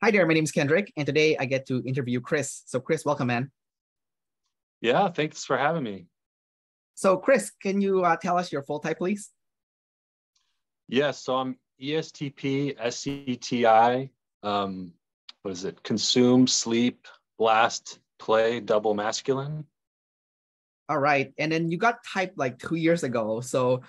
Hi there, my name is Kendrick, and today I get to interview Chris. So, Chris, welcome, man. Yeah, thanks for having me. So, Chris, can you tell us your full type, please? Yeah, so I'm ESTP, SCTI. What is it? Consume, sleep, blast, play, double masculine. All right. And then you got type like 2 years ago. So,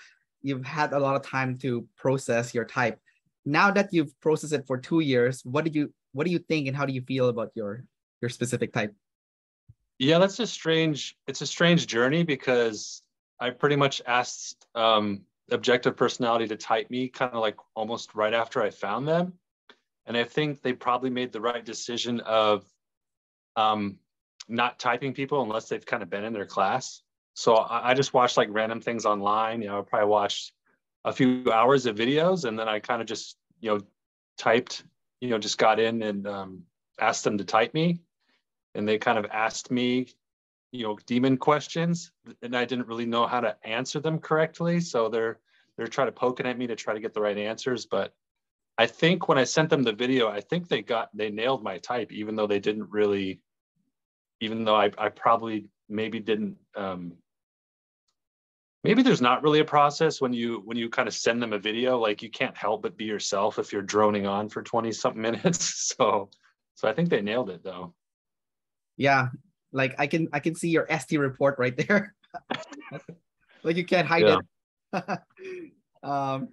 you've had a lot of time to process your type. Now that you've processed it for 2 years, what do you think and how do you feel about your specific type? Yeah, it's a strange journey because I pretty much asked objective personality to type me kind of like almost right after I found them. And I think they probably made the right decision of um, not typing people unless they've kind of been in their class. So I just watched like random things online. I probably watched a few hours of videos, and then I kind of just typed, just got in and asked them to type me, and they kind of asked me, demon questions, and I didn't really know how to answer them correctly. So they're trying to poking at me to try to get the right answers, but I think when I sent them the video, I think they nailed my type, even though they didn't really, even though I probably maybe didn't maybe there's not really a process when you kind of send them a video. Like, you can't help but be yourself if you're droning on for 20 something minutes. So I think they nailed it though. Yeah, like I can see your ST report right there. Like you can't hide Yeah. it. um,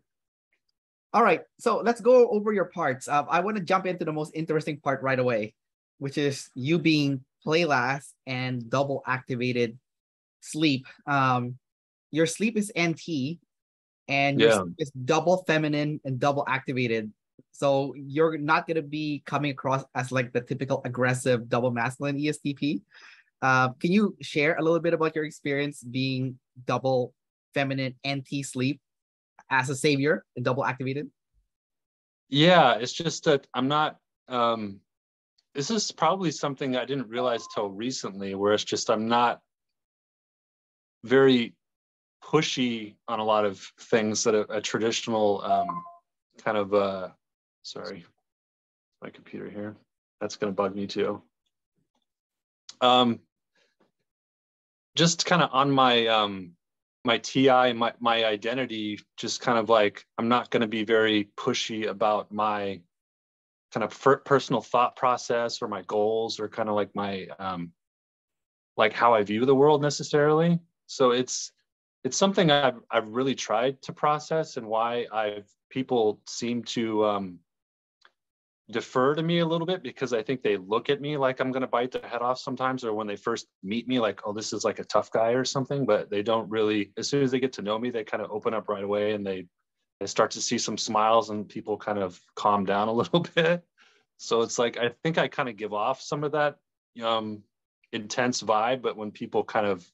all right, so let's go over your parts. I want to jump into the most interesting part right away, which is you being play last and double activated sleep. Your sleep is NT and your Yeah. sleep is double feminine and double activated. So you're not gonna be coming across as like the typical aggressive double masculine ESTP. Can you share a little bit about your experience being double feminine NT sleep as a savior and double activated? Yeah. It's just that I'm not, this is probably something I didn't realize till recently, where it's just I'm not very pushy on a lot of things that a traditional kind of sorry, my computer here. That's gonna bug me too. Um, just kind of on my TI, my identity, just kind of like I'm not gonna be very pushy about my kind of personal thought process or my goals or kind of like my like how I view the world necessarily. So it's something I've really tried to process, and why I've people seem to defer to me a little bit, because I think they look at me like I'm going to bite their head off sometimes, or when they first meet me, like, oh, this is like a tough guy or something. But they don't really, as soon as they get to know me, they kind of open up right away, and they start to see some smiles, and people kind of calm down a little bit. So it's like I think I kind of give off some of that um, intense vibe, but when people kind of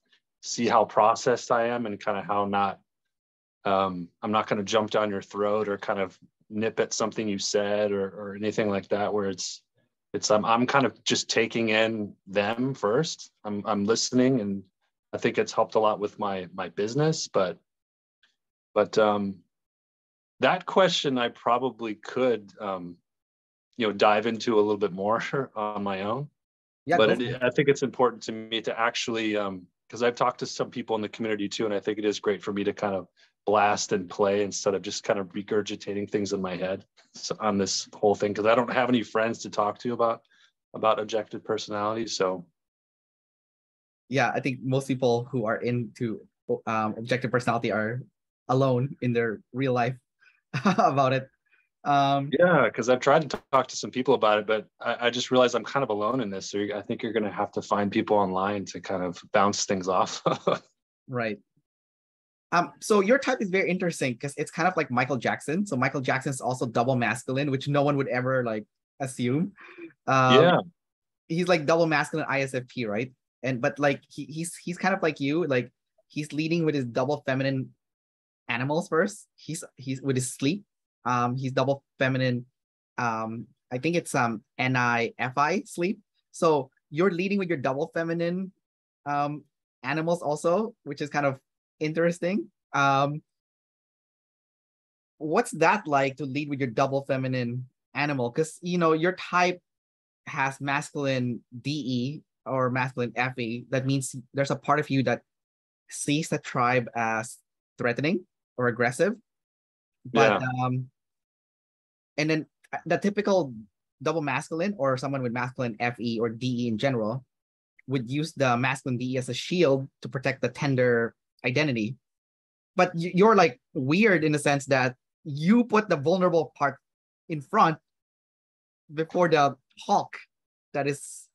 see how processed I am, and kind of how not I'm not going to jump down your throat or kind of nip at something you said, or anything like that, where it's I'm kind of just taking in them first. I'm listening, and I think it's helped a lot with my business. But that question I probably could dive into a little bit more on my own. Yeah, But go for it. I think it's important to me to actually, because I've talked to some people in the community too, and I think it is great for me to kind of blast and play instead of just kind of regurgitating things in my head on this whole thing, because I don't have any friends to talk to about objective personality. So Yeah, I think most people who are into objective personality are alone in their real life about it. Um, yeah, because I've tried to talk to some people about it, but I just realized I'm kind of alone in this. So I think you're going to have to find people online to kind of bounce things off of. right. So your type is very interesting because it's kind of like Michael Jackson. So Michael Jackson is also double masculine, which no one would ever like assume. Um, Yeah. he's like double masculine ISFP, right? And but like he's kind of like you, like he's leading with his double feminine animals first. He's with his sleep. He's double feminine. I think it's NIFI sleep. So you're leading with your double feminine um animals also, which is kind of interesting. What's that like to lead with your double feminine? animal, because your type has masculine DE or masculine FE. That means there's a part of you that sees the tribe as threatening or aggressive, but Yeah. and then the typical double masculine or someone with masculine FE or DE in general would use the masculine DE as a shield to protect the tender identity. But you're like weird in the sense that you put the vulnerable part in front before the Hulk. That is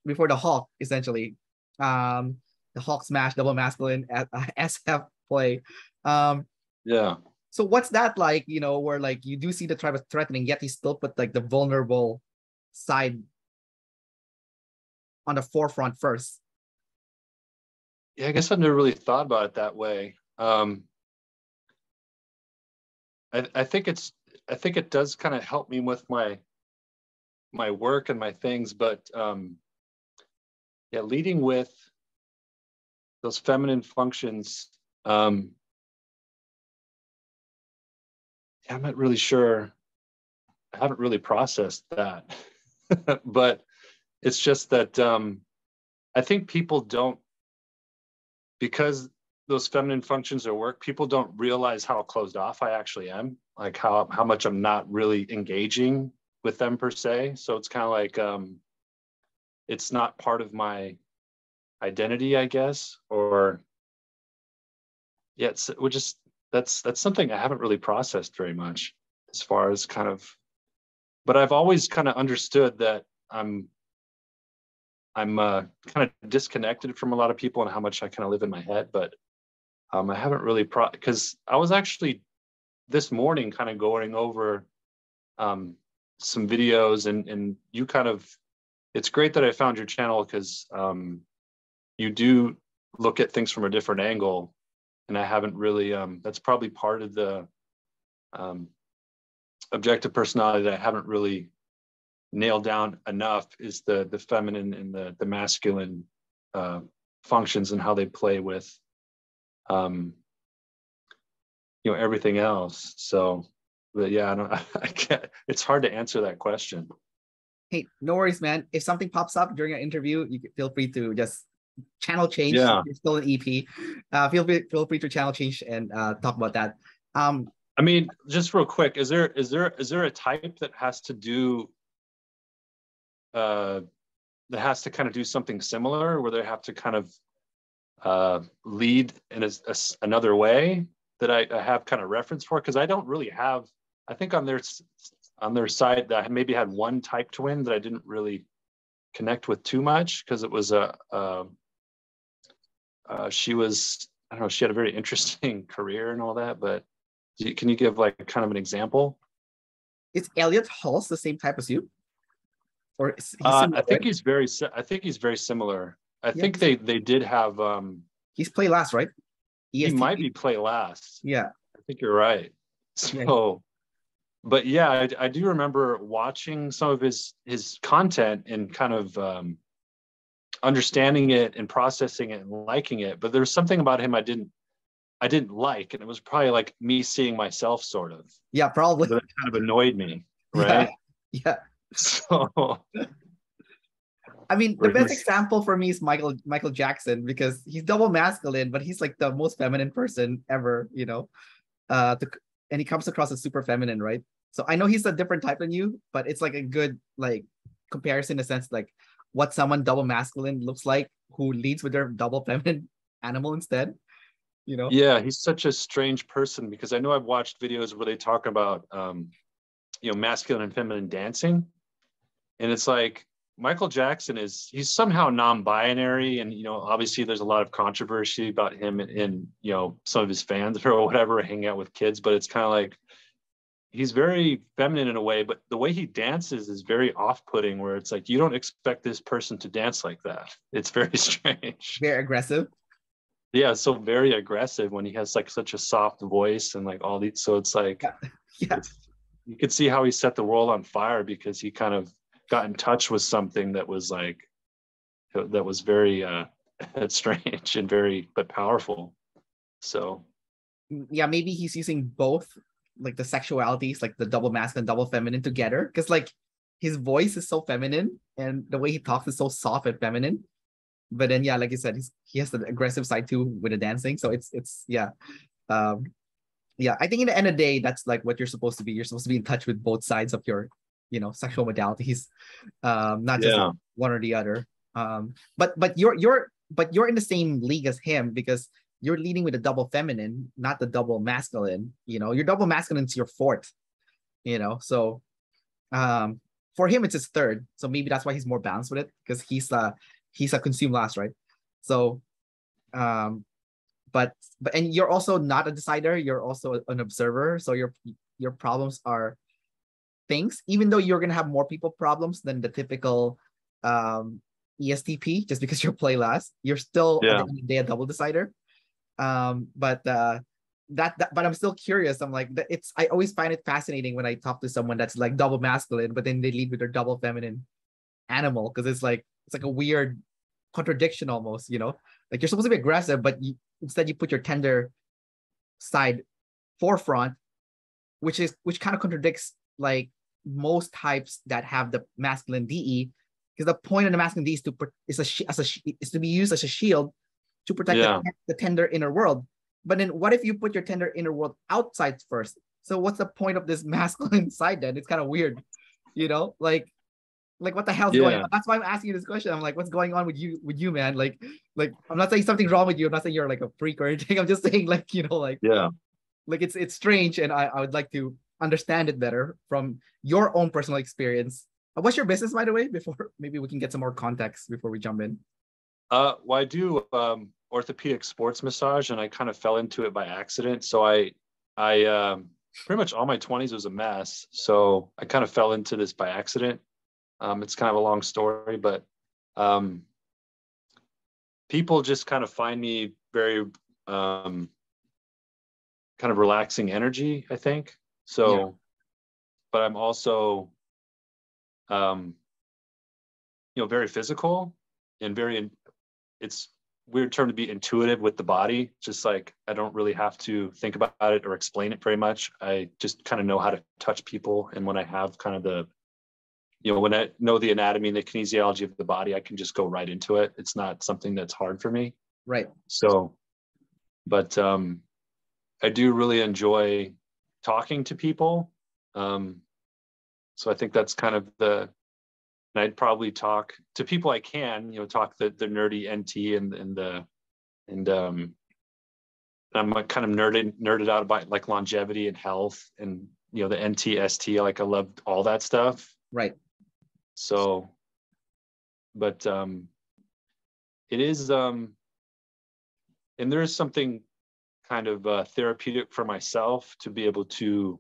before the Hulk, essentially. The Hulk smash double masculine at SF play. Yeah. So what's that like? Where like you do see the tribe as threatening, yet you still put like the vulnerable side on the forefront first. Yeah, I guess I've never really thought about it that way. I think it does kind of help me with my work and my things, but yeah, leading with those feminine functions, I'm not really sure. I haven't really processed that, but it's just that I think people don't, because those feminine functions are work, people don't realize how closed off I actually am, like how much I'm not really engaging with them per se. So it's kind of like it's not part of my identity, I guess, or yeah, that's something I haven't really processed very much as far as kind of, but I've always kind of understood that I'm kind of disconnected from a lot of people and how much I kind of live in my head, but I haven't really because I was actually this morning kind of going over some videos and you kind of, it's great that I found your channel because you do look at things from a different angle, and I haven't really, that's probably part of the objective personality that I haven't really nailed down enough, is the feminine and the masculine functions and how they play with everything else. So, but yeah, I can't, it's hard to answer that question. Hey, no worries, man. If something pops up during an interview, you can feel free to just channel change. Yeah. You're still an EP. Feel free to channel change and talk about that. I mean, just real quick, is there a type that has to do that has to kind of do something similar, where they have to kind of lead in another way that I have kind of reference for? Because I don't really have, I think on their side that I maybe had one type twin that I didn't really connect with too much, because it was she was, I don't know, she had a very interesting career and all that, but can you give like kind of an example? Is Elliot Hulse the same type as you? Or I think he's very similar. I think they did have he's play last, right? ESTP? He might be play last. Yeah. I think you're right. So but yeah, I do remember watching some of his content and kind of understanding it and processing it and liking it. But there was something about him I didn't like, and it was probably like me seeing myself, sort of. Yeah, probably. That kind of annoyed me, right? Yeah. So I mean, the best example for me is Michael Jackson, because he's double masculine, but he's like the most feminine person ever, and he comes across as super feminine, right? So I know he's a different type than you, but it's like a good like comparison in a sense, like what someone double masculine looks like who leads with their double feminine animal instead. Yeah, he's such a strange person, because I know I've watched videos where they talk about masculine and feminine dancing, and it's like Michael Jackson he's somehow non-binary, and obviously there's a lot of controversy about him and some of his fans or whatever hang out with kids, but it's kind of like he's very feminine in a way, but the way he dances is very off-putting, where it's like you don't expect this person to dance like that. It's very strange. Very aggressive. Yeah, so very aggressive when he has like such a soft voice and like all these. So it's like, yeah. You could see how he set the world on fire, because he kind of got in touch with something that was very strange and very but powerful. So yeah, maybe he's using both like the sexualities, like the double masculine, double feminine together. Because like his voice is so feminine and the way he talks is so soft and feminine. But then yeah, like you said, he has the aggressive side too with the dancing. So it's yeah. Um yeah, I think in the end of the day, that's like what you're supposed to be. You're supposed to be in touch with both sides of your, sexual modalities, not just Yeah. one or the other. But you're in the same league as him because you're leading with a double feminine, not the double masculine. Your double masculine is your fourth. So for him it's his third. So maybe that's why he's more balanced with it because he's a consume last, right? So um but and you're also not a decider, you're also an observer, so your problems are things, even though you're going to have more people problems than the typical ESTP, just because you're play last, you're still at the Yeah. end of the day a double decider. But I'm still curious. I'm like, I always find it fascinating when I talk to someone that's like double masculine but then they lead with their double feminine animal, because it's like a weird contradiction almost, like you're supposed to be aggressive, but instead you put your tender side forefront, which kind of contradicts like most types that have the masculine DE, because the point of the masculine DE is to be used as a shield to protect Yeah. the tender inner world. But then what if you put your tender inner world outside first? So what's the point of this masculine side then? It's kind of weird, like what the hell's going Yeah. on? That's why I'm asking you this question. I'm like, what's going on with you, man? Like I'm not saying something's wrong with you. I'm not saying you're like a freak or anything. I'm just saying like, Yeah. like it's strange, and I would like to understand it better from your own personal experience. What's your business, by the way, before maybe we can get some more context before we jump in? Well, I do orthopedic sports massage, and I kind of fell into it by accident. So I pretty much all my 20s was a mess. So I kind of fell into this by accident. It's kind of a long story, but people just kind of find me very kind of relaxing energy, I think. Yeah, So, but I'm also, um, very physical and it's weird term to be intuitive with the body. Just like I don't really have to think about it or explain it very much. I just kind of know how to touch people. And when I have kind of when I know the anatomy and the kinesiology of the body, I can just go right into it. It's not something that's hard for me. right. So, but I do really enjoy talking to people. So I think that's kind of and I'd probably talk to people I can, talk the nerdy NT and I'm kind of nerded out about like longevity and health and, the NT, ST, like I love all that stuff. Right. So, but it is, and there is something kind of therapeutic for myself to be able to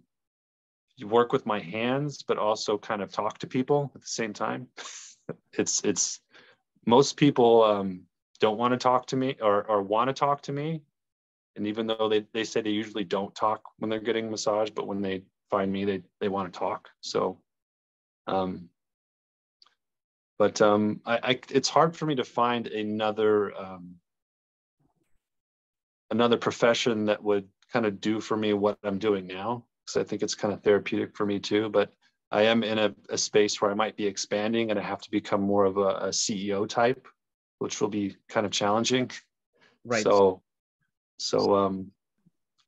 work with my hands, but also kind of talk to people at the same time. It's most people don't want to talk to me or want to talk to me. And even though they say they usually don't talk when they're getting massage, but when they find me, they want to talk. So, but it's hard for me to find another profession that would kind of do for me what I'm doing now. Because I think it's kind of therapeutic for me too. But I am in a space where I might be expanding and I have to become more of a CEO type, which will be kind of challenging. Right. So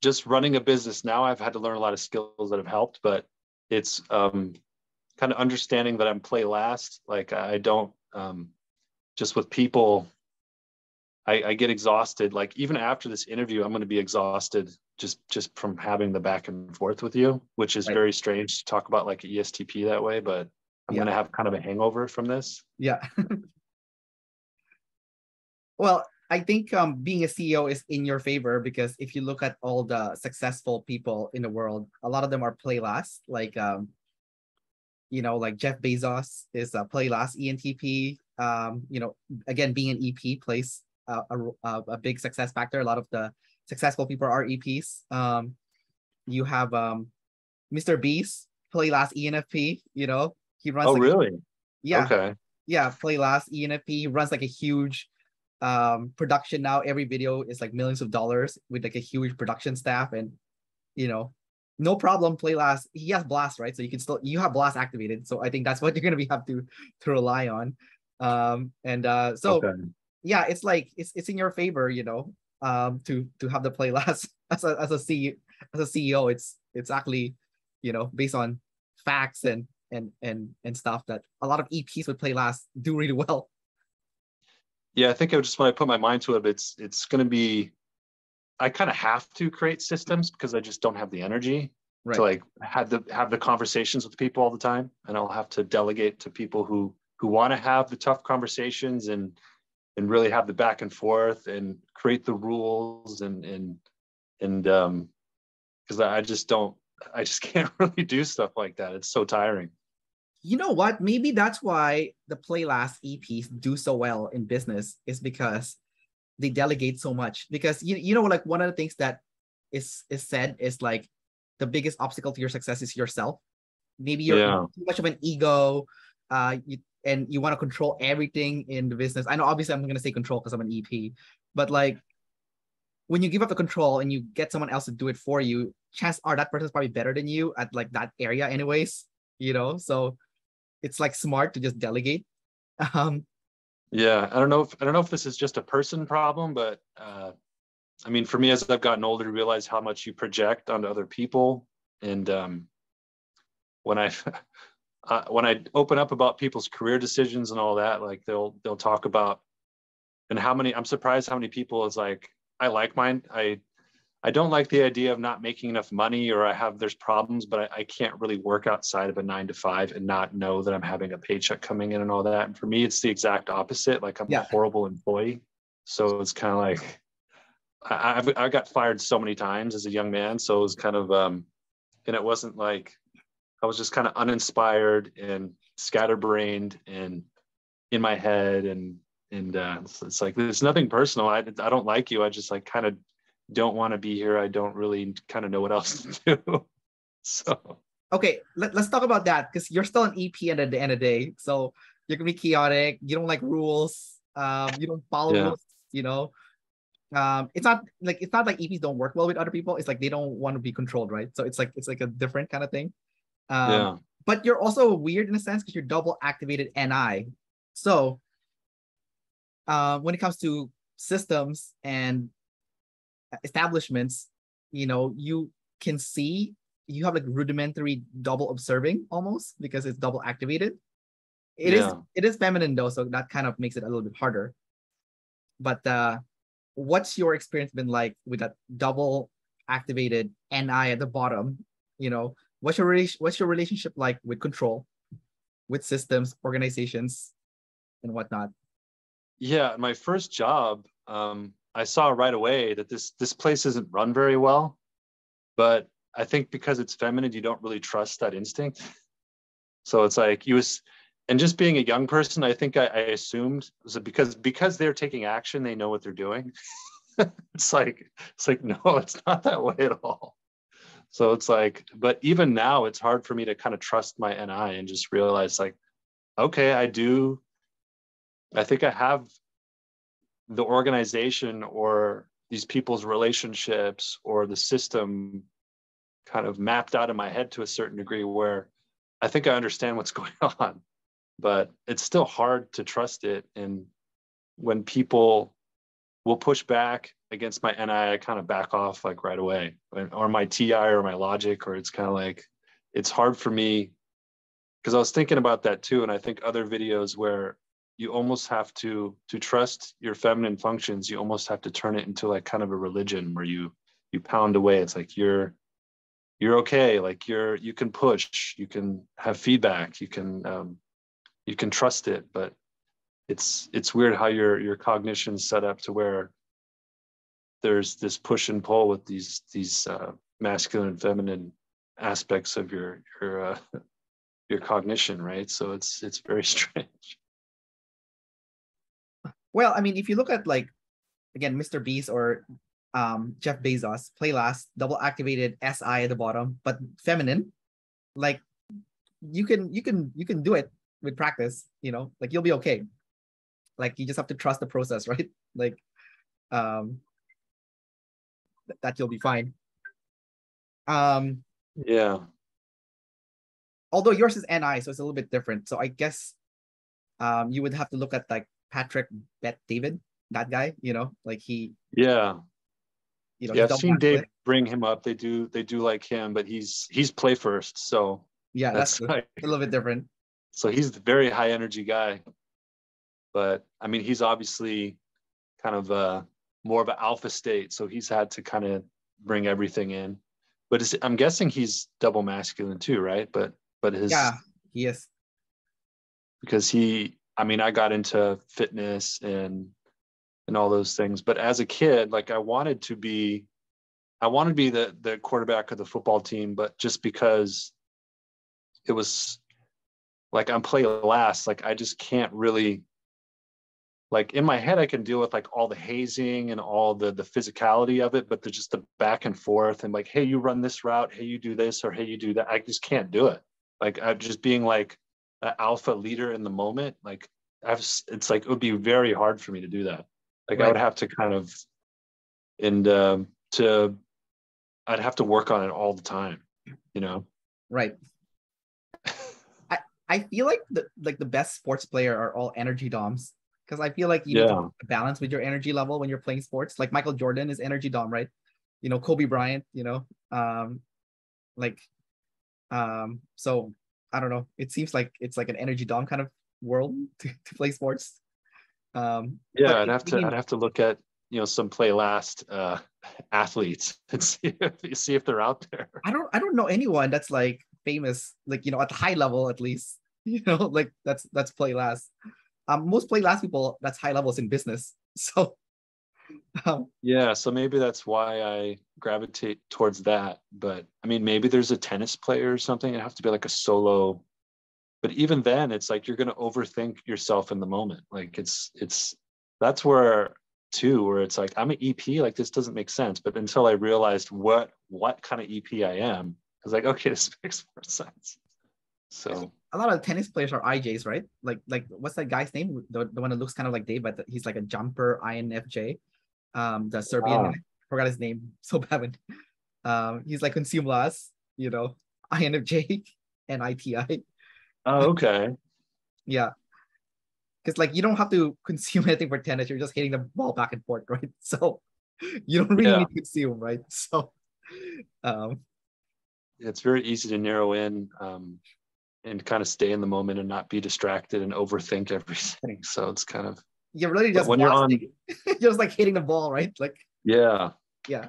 just running a business now, I've had to learn a lot of skills that have helped, but it's kind of understanding that I'm play last. Like I don't just with people, I get exhausted. Like even after this interview, I'm going to be exhausted just from having the back and forth with you, which is Right. very strange to talk about like ESTP that way, but I'm going to have kind of a hangover from this. Yeah. Well, I think being a CEO is in your favor, because if you look at all the successful people in the world, a lot of them are play last. Like like Jeff Bezos is a play last ENTP. Again, being an EP plays a big success factor. A lot of the successful people are EPs. You have Mr. Beast, play last ENFP. He runs Oh, like really? yeah, Okay. yeah, play last ENFP. He runs like a huge production now. Every video is like millions of dollars with like a huge production staff, and you know no problem, play last. He has blast, right? So you have blast activated. So I think that's what you're gonna have to rely on. So Okay. yeah, it's like it's in your favor, to have the play last as a CEO. It's actually, based on facts and stuff that a lot of EPs with play last do really well. Yeah, I think when I put my mind to it, it's going to be, I kind of have to create systems because I just don't have the energy to Right. like have the conversations with people all the time, and I'll have to delegate to people who want to have the tough conversations and really have the back and forth and create the rules and because I just can't really do stuff like that. It's so tiring. You know what? Maybe that's why the play last EPs do so well in business, is because they delegate so much. Because like one of the things that is said is like the biggest obstacle to your success is yourself. Maybe you're Yeah. too much of an ego, and you want to control everything in the business. I know obviously I'm going to say control because I'm an EP, but like when you give up the control and you get someone else to do it for you, chances are that person's probably better than you at like that area anyways, so it's like smart to just delegate. um Yeah, I don't know if this is just a person problem, but I mean, for me, as I've gotten older, to realize how much you project onto other people, and when I when I open up about people's career decisions and all that, like they'll talk about, and I'm surprised how many people is like, I like mine. I don't like the idea of not making enough money, or there's problems, but I can't really work outside of a 9 to 5 and not know that I'm having a paycheck coming in and all that. And for me, it's the exact opposite. Like I'm a yeah. horrible employee. So it's kind of like, I got fired so many times as a young man. So it was kind of, and it wasn't like, I was just kind of uninspired and scatterbrained and in my head. And it's like, there's nothing personal. I don't like you. I just like kind of don't want to be here. I don't really kind of know what else to do. So Okay, let's talk about that, because you're still an EP at the end of the day. So you're gonna be chaotic. You don't like rules. You don't follow yeah, rules. You know, it's not like EPs don't work well with other people. It's like they don't want to be controlled, right? So it's like a different kind of thing. Um, yeah, but you're also weird in a sense because you're double activated NI. So when it comes to systems and establishments, you can see you have like rudimentary double observing almost because it's double activated. It is yeah. it is feminine though, so that kind of makes it a little bit harder. But what's your experience been like with that double activated NI at the bottom? What's your relationship like with control, with systems, organizations, and whatnot? Yeah, my first job, I saw right away that this place isn't run very well. But I think because it's feminine, you don't really trust that instinct. So it's like and just being a young person, I think I assumed was it because they're taking action, they know what they're doing. It's like no, it's not that way at all. So it's like, but even now, it's hard for me to kind of trust my NI and just realize like, okay, I think I have the organization or these people's relationships or the system kind of mapped out in my head to a certain degree where I think I understand what's going on, but it's still hard to trust it. And when people will push back against my NI, I kind of back off like right away, or my TI or my logic, or it's kind of like, it's hard for me because I was thinking about that too. And I think other videos where you almost have to trust your feminine functions, you almost have to turn it into like kind of a religion where you pound away. It's like you're okay, like you can push, you can have feedback, you can trust it, but it's weird how your cognition's set up to where there's this push and pull with these masculine and feminine aspects of your cognition, right? So it's very strange. Well, I mean, if you look at like again, Mr. Beast or Jeff Bezos, play last, double activated SI at the bottom, but feminine. Like you can do it with practice. Like you'll be okay. Like you just have to trust the process, right? Like um that you'll be fine. Yeah. Although yours is NI, so it's a little bit different. So I guess you would have to look at like Patrick Bet David, that guy, like Yeah. Yeah, he's I've double seen Dave masculine. bring him up. They do like him, but he's play first. So Yeah, that's that's true. like, It's a little bit different. so he's a very high energy guy. But I mean, he's obviously kind of more of an alpha state. So he's had to kind of bring everything in. But I'm guessing he's double masculine too, right? But his Yeah, he is. because I mean, I got into fitness and all those things. But as a kid, like I wanted to be the quarterback of the football team, but just because it was like I'm play last, like I just can't really, like in my head I can deal with like all the hazing and all the physicality of it, but there's just the back and forth and like, hey, you run this route, hey, you do this, or hey, you do that. I just can't do it. Like I'm just being like an alpha leader in the moment. Like it's like it would be very hard for me to do that. Like I Right, would have to kind of and to I'd have to work on it all the time, you know. right. I feel like the best sports player are all energy doms, because I feel like you need to Yeah. balance with your energy level when you're playing sports. Like Michael Jordan is energy dom, right? Kobe Bryant, like so I don't know. It seems like it's like an energy dom kind of world to play sports. Yeah, But I'd have to look at, some play last athletes and see if they're out there. I don't know anyone that's like famous, like at the high level at least. Like that's play last. Most play last people that's high levels in business. So Yeah, so maybe that's why I gravitate towards that. But I mean, maybe there's a tennis player or something. It have to be like a solo. But even then, it's like you're gonna overthink yourself in the moment. Like it's that's where it's like I'm an EP, like this doesn't make sense. But until I realized what kind of EP I am, I was like, okay, this makes more sense. So a lot of tennis players are IJs, right? Like what's that guy's name? The one that looks kind of like Dave, but he's like a jumper INFJ. The Serbian guy. Forgot his name. So bad. He's like consume less, INFJ and ITI. okay. Yeah. Because like you don't have to consume anything for tennis, you're just hitting the ball back and forth, right? So you don't really Yeah. need to consume, right? So um It's very easy to narrow in and kind of stay in the moment and not be distracted and overthink everything. So it's kind of, you're really but just when you're on, blasting. Just like hitting the ball, right? Like yeah. yeah.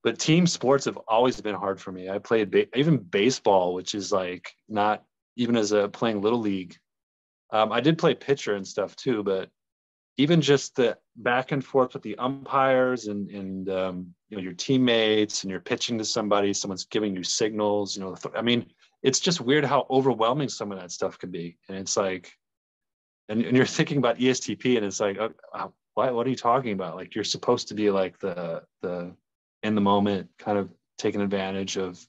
But team sports have always been hard for me. I played even baseball, which is like not even as a playing little league. I did play pitcher and stuff too, but even just the back and forth with the umpires and your teammates, and you're pitching to somebody, someone's giving you signals. I mean, it's just weird how overwhelming some of that stuff can be, and it's like, and you're thinking about ESTP, and it's like, what are you talking about? Like you're supposed to be like the in the moment, kind of taking advantage of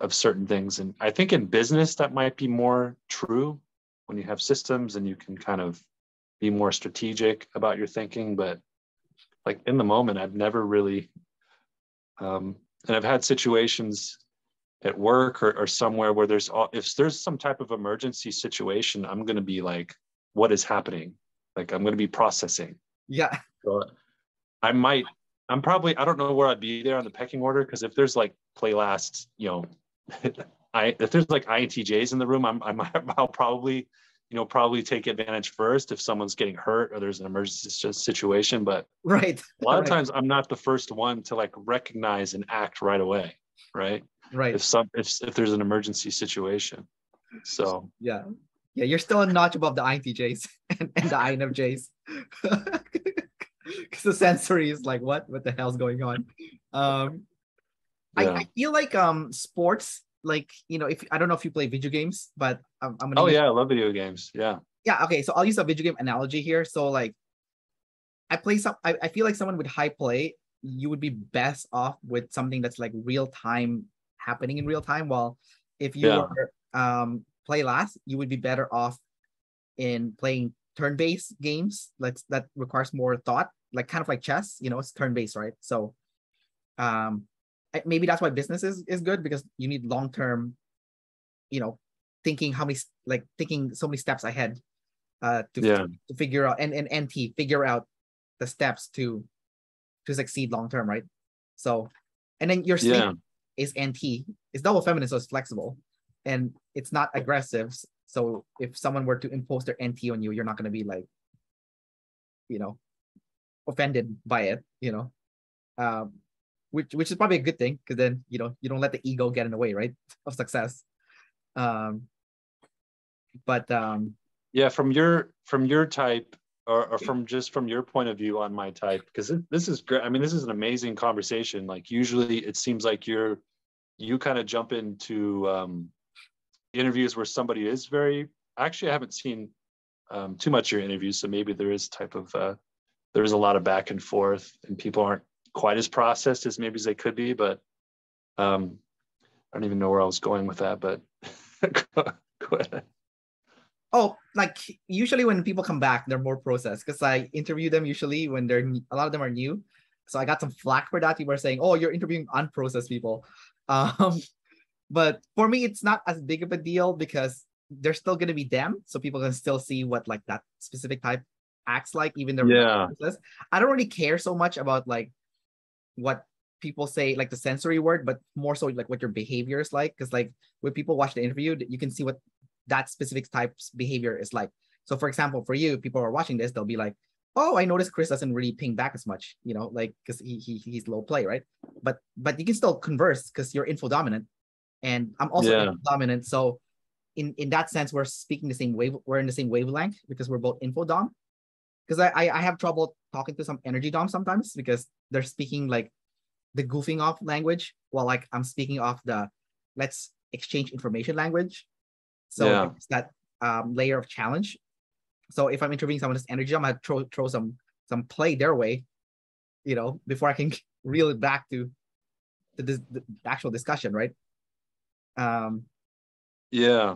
certain things, and I think in business that might be more true when you have systems and you can kind of be more strategic about your thinking. But like in the moment, I've never really, and I've had situations at work or somewhere where if there's some type of emergency situation, I'm going to be like, what is happening? Like I'm going to be processing. Yeah. So I don't know where I'd be there on the pecking order. Cause if there's like play last, if there's like INTJs in the room, I'll probably take advantage first if someone's getting hurt or there's an emergency situation. But Right. a lot of Right. times I'm not the first one to like recognize and act right away. Right. Right. If there's an emergency situation. So Yeah. Yeah, you're still a notch above the INTJs and the INFJs. Because the sensory is like, what the hell's going on? Um, I yeah. feel like sports, like if I don't know if you play video games, but I'm gonna Oh use yeah, I love video games. Yeah. yeah, okay, so I'll use a video game analogy here. So like I feel like someone with high play, you would be best off with something that's like real time happening in real time. While if you Yeah. were play last, you would be better off in playing turn-based games that requires more thought, like kind of like chess, it's turn-based, right? So um maybe that's why business is good, because you need long-term, thinking thinking so many steps ahead to figure out, and NT figure out the steps to succeed long term, right? So, and then your sleep is NT, it's double feminine, so it's flexible and it's not aggressive. So if someone were to impose their NT on you, you're not going to be like, offended by it, which is probably a good thing, because then you don't let the ego get in the way, right, of success. But yeah, from your type, or from your point of view on my type, because this is great. I mean, this is an amazing conversation. Like, usually it seems like you kind of jump into interviews where somebody is very, actually I haven't seen too much of your interviews, so maybe there is there's a lot of back and forth and people aren't quite as processed as maybe as they could be. But I don't even know where I was going with that, but go ahead. Oh, like usually when people come back, they're more processed, because I interview them usually when a lot of them are new. So I got some flack for that. People are saying, "Oh, you're interviewing unprocessed people." But for me, it's not as big of a deal, because they're still going to be them. So people can still see what like that specific type acts like, even though processed. I don't really care so much about like what people say, like the sensory word, but more so like what your behavior is like. Because like when people watch the interview, you can see what that specific type's behavior is like. So for example, for you, people are watching this, they'll be like, "Oh, I noticed Chris doesn't really ping back as much, like because he's low play, right?" But you can still converse because you're info dominant, and I'm also info dominant. So in that sense, we're speaking the same wave. We're in the same wavelength because we're both info dom. Because I have trouble talking to some energy dom sometimes, because they're speaking like the goofing off language, while like I'm speaking off the let's exchange information language. So it's that layer of challenge. So if I'm interviewing someone that's energy, I'm gonna throw some play their way, before I can reel it back to the actual discussion, right? Yeah.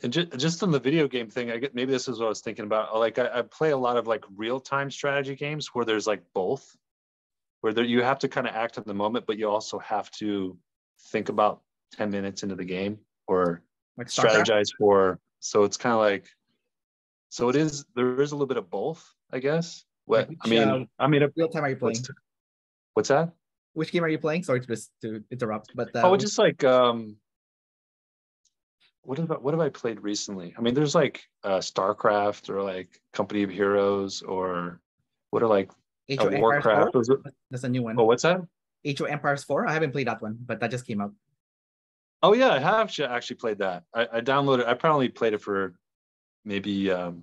And just on the video game thing, maybe this is what I was thinking about. Like I play a lot of like real-time strategy games where there's like both, where you have to kind of act in the moment, but you also have to think about 10 minutes into the game, or like strategize for. So it's kind of like, so there is a little bit of both, I guess. What I mean, real time are you playing? What's that? Which game are you playing? Sorry to interrupt, but just like what have I played recently? I mean, there's like StarCraft, or like Company of Heroes, or what are like Warcraft. That's a new one. Oh, what's that? Age of Empires 4. I haven't played that one, but that just came out. Oh yeah, I have actually played that. I downloaded. I probably played it for maybe a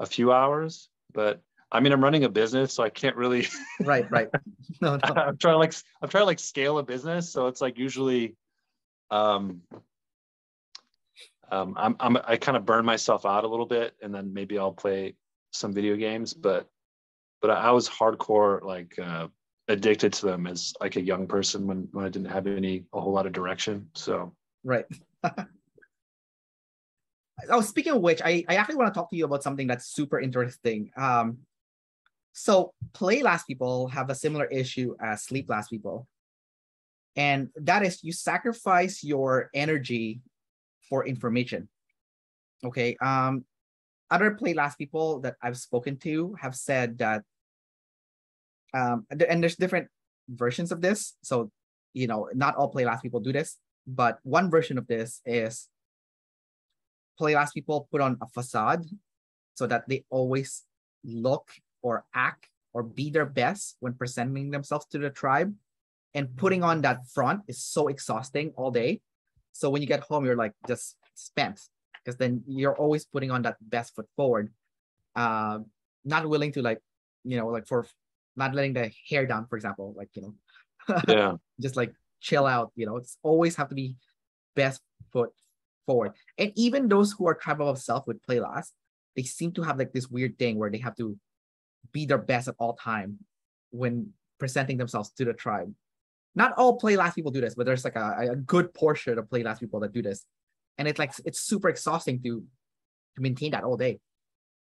few hours, but I mean, I'm running a business, so I can't really. Right. No. I'm trying to like scale a business, so it's like usually, I kind of burn myself out a little bit, and then maybe I'll play some video games. But I was hardcore like addicted to them as like a young person when I didn't have a whole lot of direction. So right. Oh, speaking of which, I actually want to talk to you about something that's super interesting. So play last people have a similar issue as sleep last people. And that is, you sacrifice your energy for information. Okay. Other play last people that I've spoken to have said that, and there's different versions of this. So, not all play last people do this, but one version of this is play last people put on a facade so that they always look or act or be their best when presenting themselves to the tribe. And putting on that front is so exhausting all day. So when you get home, you're like just spent, because then you're always putting on that best foot forward. Not willing to like for not letting the hair down, for example, just like chill out, it's always have to be best foot forward. And even those who are tribal of self with play last, they seem to have like this weird thing where they have to be their best at all time when presenting themselves to the tribe. Not all play last people do this, but there's like a good portion of play last people that do this. And it's super exhausting to maintain that all day,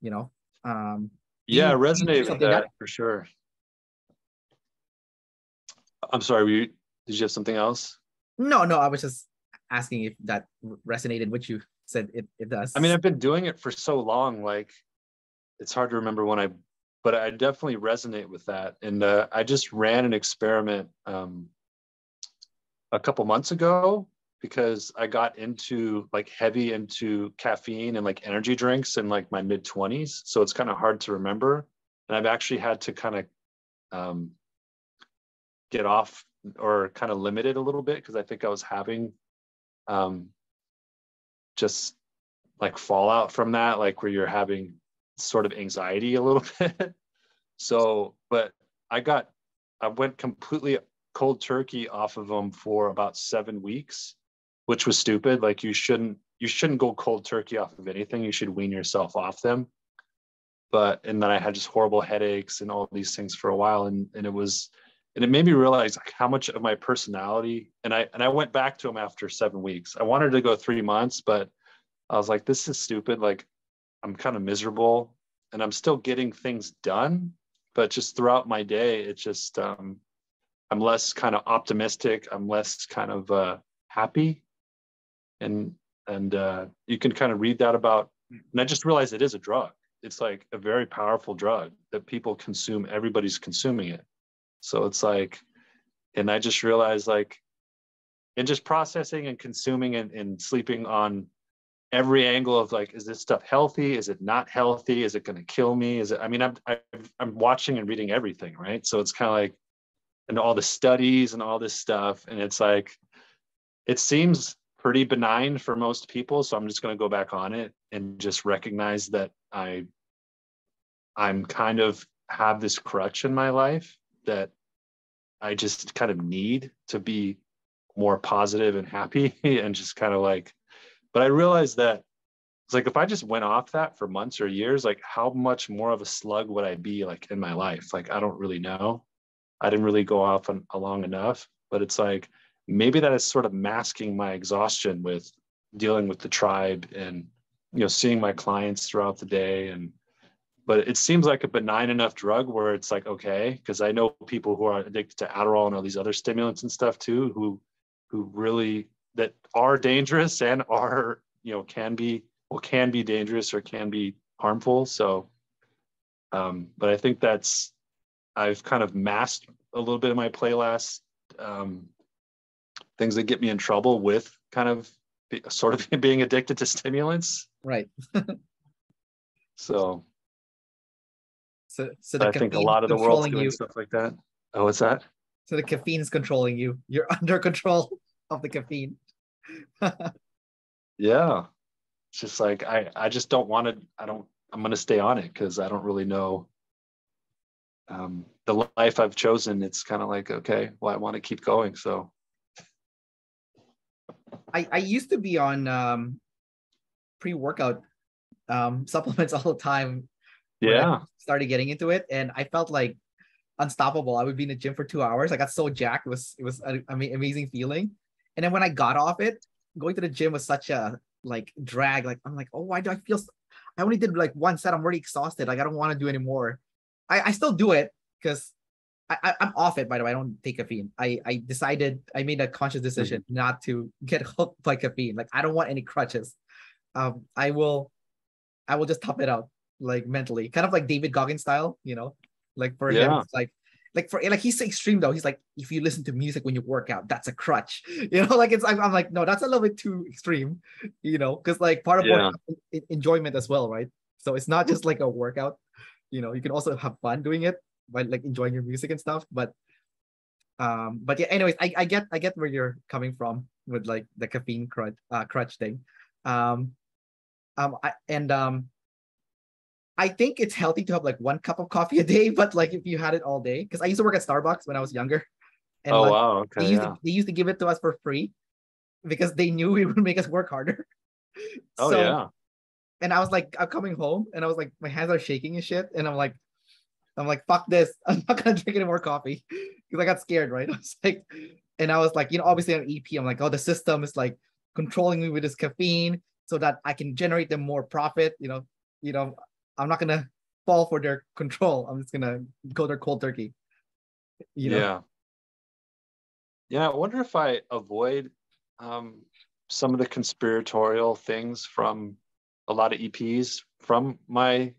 Yeah, I resonate with that for sure. I'm sorry, Did you have something else? No, no, I was just asking if that resonated with you. Said it I mean, does. I've been doing it for so long, like it's hard to remember but I definitely resonate with that. And I just ran an experiment a couple months ago because I got into like heavy into caffeine and like energy drinks in like my mid 20s. So it's kind of hard to remember. And I've actually had to kind of um, get off or kind of limit it a little bit because I think I was having um, just like fallout from that, like where you're having sort of anxiety a little bit. So, but I went completely cold turkey off of them for about 7 weeks, which was stupid. Like you shouldn't go cold turkey off of anything. You should wean yourself off them. And then I had just horrible headaches and all these things for a while. And it made me realize like how much of my personality, and I went back to them after 7 weeks. I wanted to go 3 months, but I was like, this is stupid. Like I'm kind of miserable and I'm still getting things done, but just throughout my day, it's just I'm less kind of optimistic. I'm less kind of happy, and you can kind of read that about. And I just realized it is a drug. It's like a very powerful drug that people consume. Everybody's consuming it, so it's like, and I just realized like, and just processing and consuming and sleeping on every angle of like, is this stuff healthy? Is it not healthy? Is it going to kill me? Is it? I mean, I'm watching and reading everything, right? So it's kind of like, and all the studies and all this stuff, and it's like, it seems pretty benign for most people. So I'm just going to go back on it and just recognize that I'm kind of have this crutch in my life that I just kind of need to be more positive and happy and just kind of like, but I realized that it's like if I just went off that for months or years, like how much more of a slug would I be like in my life? Like I don't really know. I didn't really go off on long enough, but it's like maybe that is sort of masking my exhaustion with dealing with the tribe and seeing my clients throughout the day. And but it seems like a benign enough drug where it's like okay, because I know people who are addicted to Adderall and all these other stimulants and stuff too, who really that are dangerous and are can be dangerous or can be harmful. So, but I think I've kind of masked a little bit of my playlist, things that get me in trouble with kind of sort of being addicted to stimulants. Right. So So the I think a caffeine's lot of the world's controlling doing you. stuff like that. Oh, what's that? So the caffeine is controlling you. You're under control of the caffeine. Yeah. It's just like I just don't want to. I'm going to stay on it because I don't really know the life I've chosen. It's kind of like okay, well, I want to keep going. So I used to be on pre-workout supplements all the time when I yeah, started getting into it, and I felt like unstoppable. I would be in the gym for 2 hours. I got so jacked. It was an amazing feeling. And then when I got off it, going to the gym was such a like drag. Like I'm like, oh, why do I feel? I only did like one set. I'm already exhausted. Like I don't want to do anymore. I still do it because I'm off it. By the way, I don't take caffeine. I made a conscious decision not to get hooked by caffeine. Like I don't want any crutches. I will just top it out like mentally, kind of like David Goggins style, like for him, yeah, it's like he's extreme though. He's like, if you listen to music when you work out, that's a crutch, like I'm like, no, that's a little bit too extreme, because like part of yeah, workout enjoyment as well, right? So it's not just like a workout, you can also have fun doing it by like enjoying your music and stuff. But yeah, anyways, I get where you're coming from with like the caffeine crutch thing. Um, and I think it's healthy to have like 1 cup of coffee a day, but like if you had it all day, because I used to work at Starbucks when I was younger, and oh like wow, they okay, used to yeah, they used to give it to us for free because they knew it would make us work harder. oh So, yeah, and I was like, I'm coming home, and I was like, my hands are shaking and shit, and I'm like, fuck this, I'm not gonna drink any more coffee because I got scared, right? I was like, and I was like, obviously on EP, I'm like, oh, the system is like controlling me with this caffeine so that I can generate them more profit, you know, I'm not gonna fall for their control. I'm just gonna go their cold turkey, you know. yeah, Yeah, I wonder if I avoid some of the conspiratorial things from a lot of EPs from my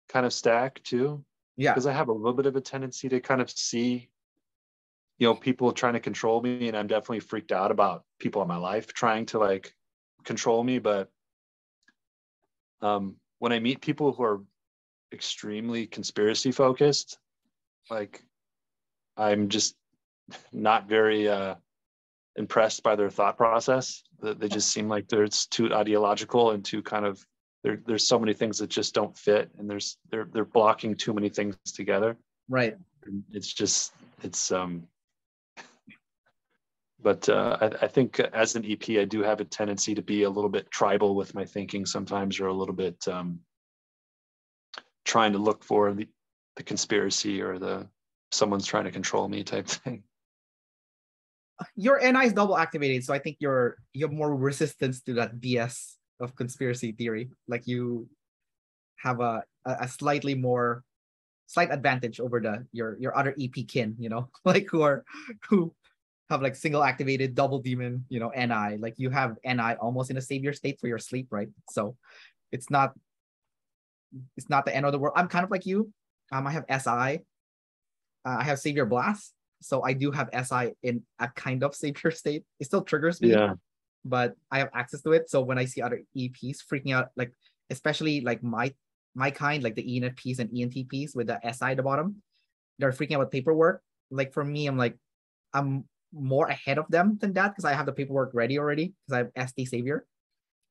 kind of stack too, Yeah, because I have a little bit of a tendency to kind of see, people trying to control me, and I'm definitely freaked out about people in my life trying to like control me. But when I meet people who are extremely conspiracy focused, like I'm just not very impressed by their thought process. They just seem like it's too ideological and too kind of there's so many things that just don't fit, and they're blocking too many things together. right. And it's but I think as an EP, I do have a tendency to be a little bit tribal with my thinking sometimes, or a little bit trying to look for the conspiracy or someone's trying to control me type thing. Your NI is double activated, so I think you have more resistance to that BS of conspiracy theory. Like you have a slight advantage over your other EP kin, like who have like single activated double demon, NI. Like you have NI almost in a savior state for your sleep, right? So it's not the end of the world. I'm kind of like you. I have SI. I have savior blast. So I do have SI in a kind of savior state. It still triggers me, Yeah. but I have access to it. So when I see other EPs freaking out, like especially like my kind, like the ENFPs and ENTPs with the SI at the bottom, they're freaking out with paperwork. Like for me, I'm more ahead of them than that because I have the paperwork ready already because I have ST savior.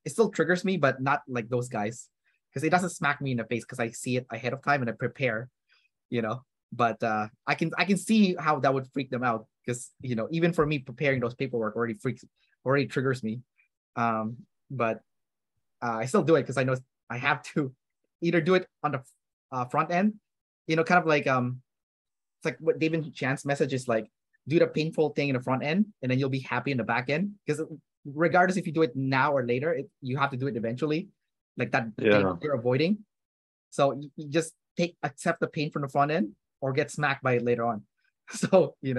It still triggers me, but not like those guys because it doesn't smack me in the face because I see it ahead of time and I prepare, you know. But I can see how that would freak them out because even for me preparing those paperwork already triggers me. But I still do it because I know I have to either do it on the front end, kind of like it's like what David Chan's message is like, do the painful thing in the front end and then you'll be happy in the back end because regardless if you do it now or later, you have to do it eventually, like that thing you're avoiding. So you just accept the pain from the front end or get smacked by it later on. So you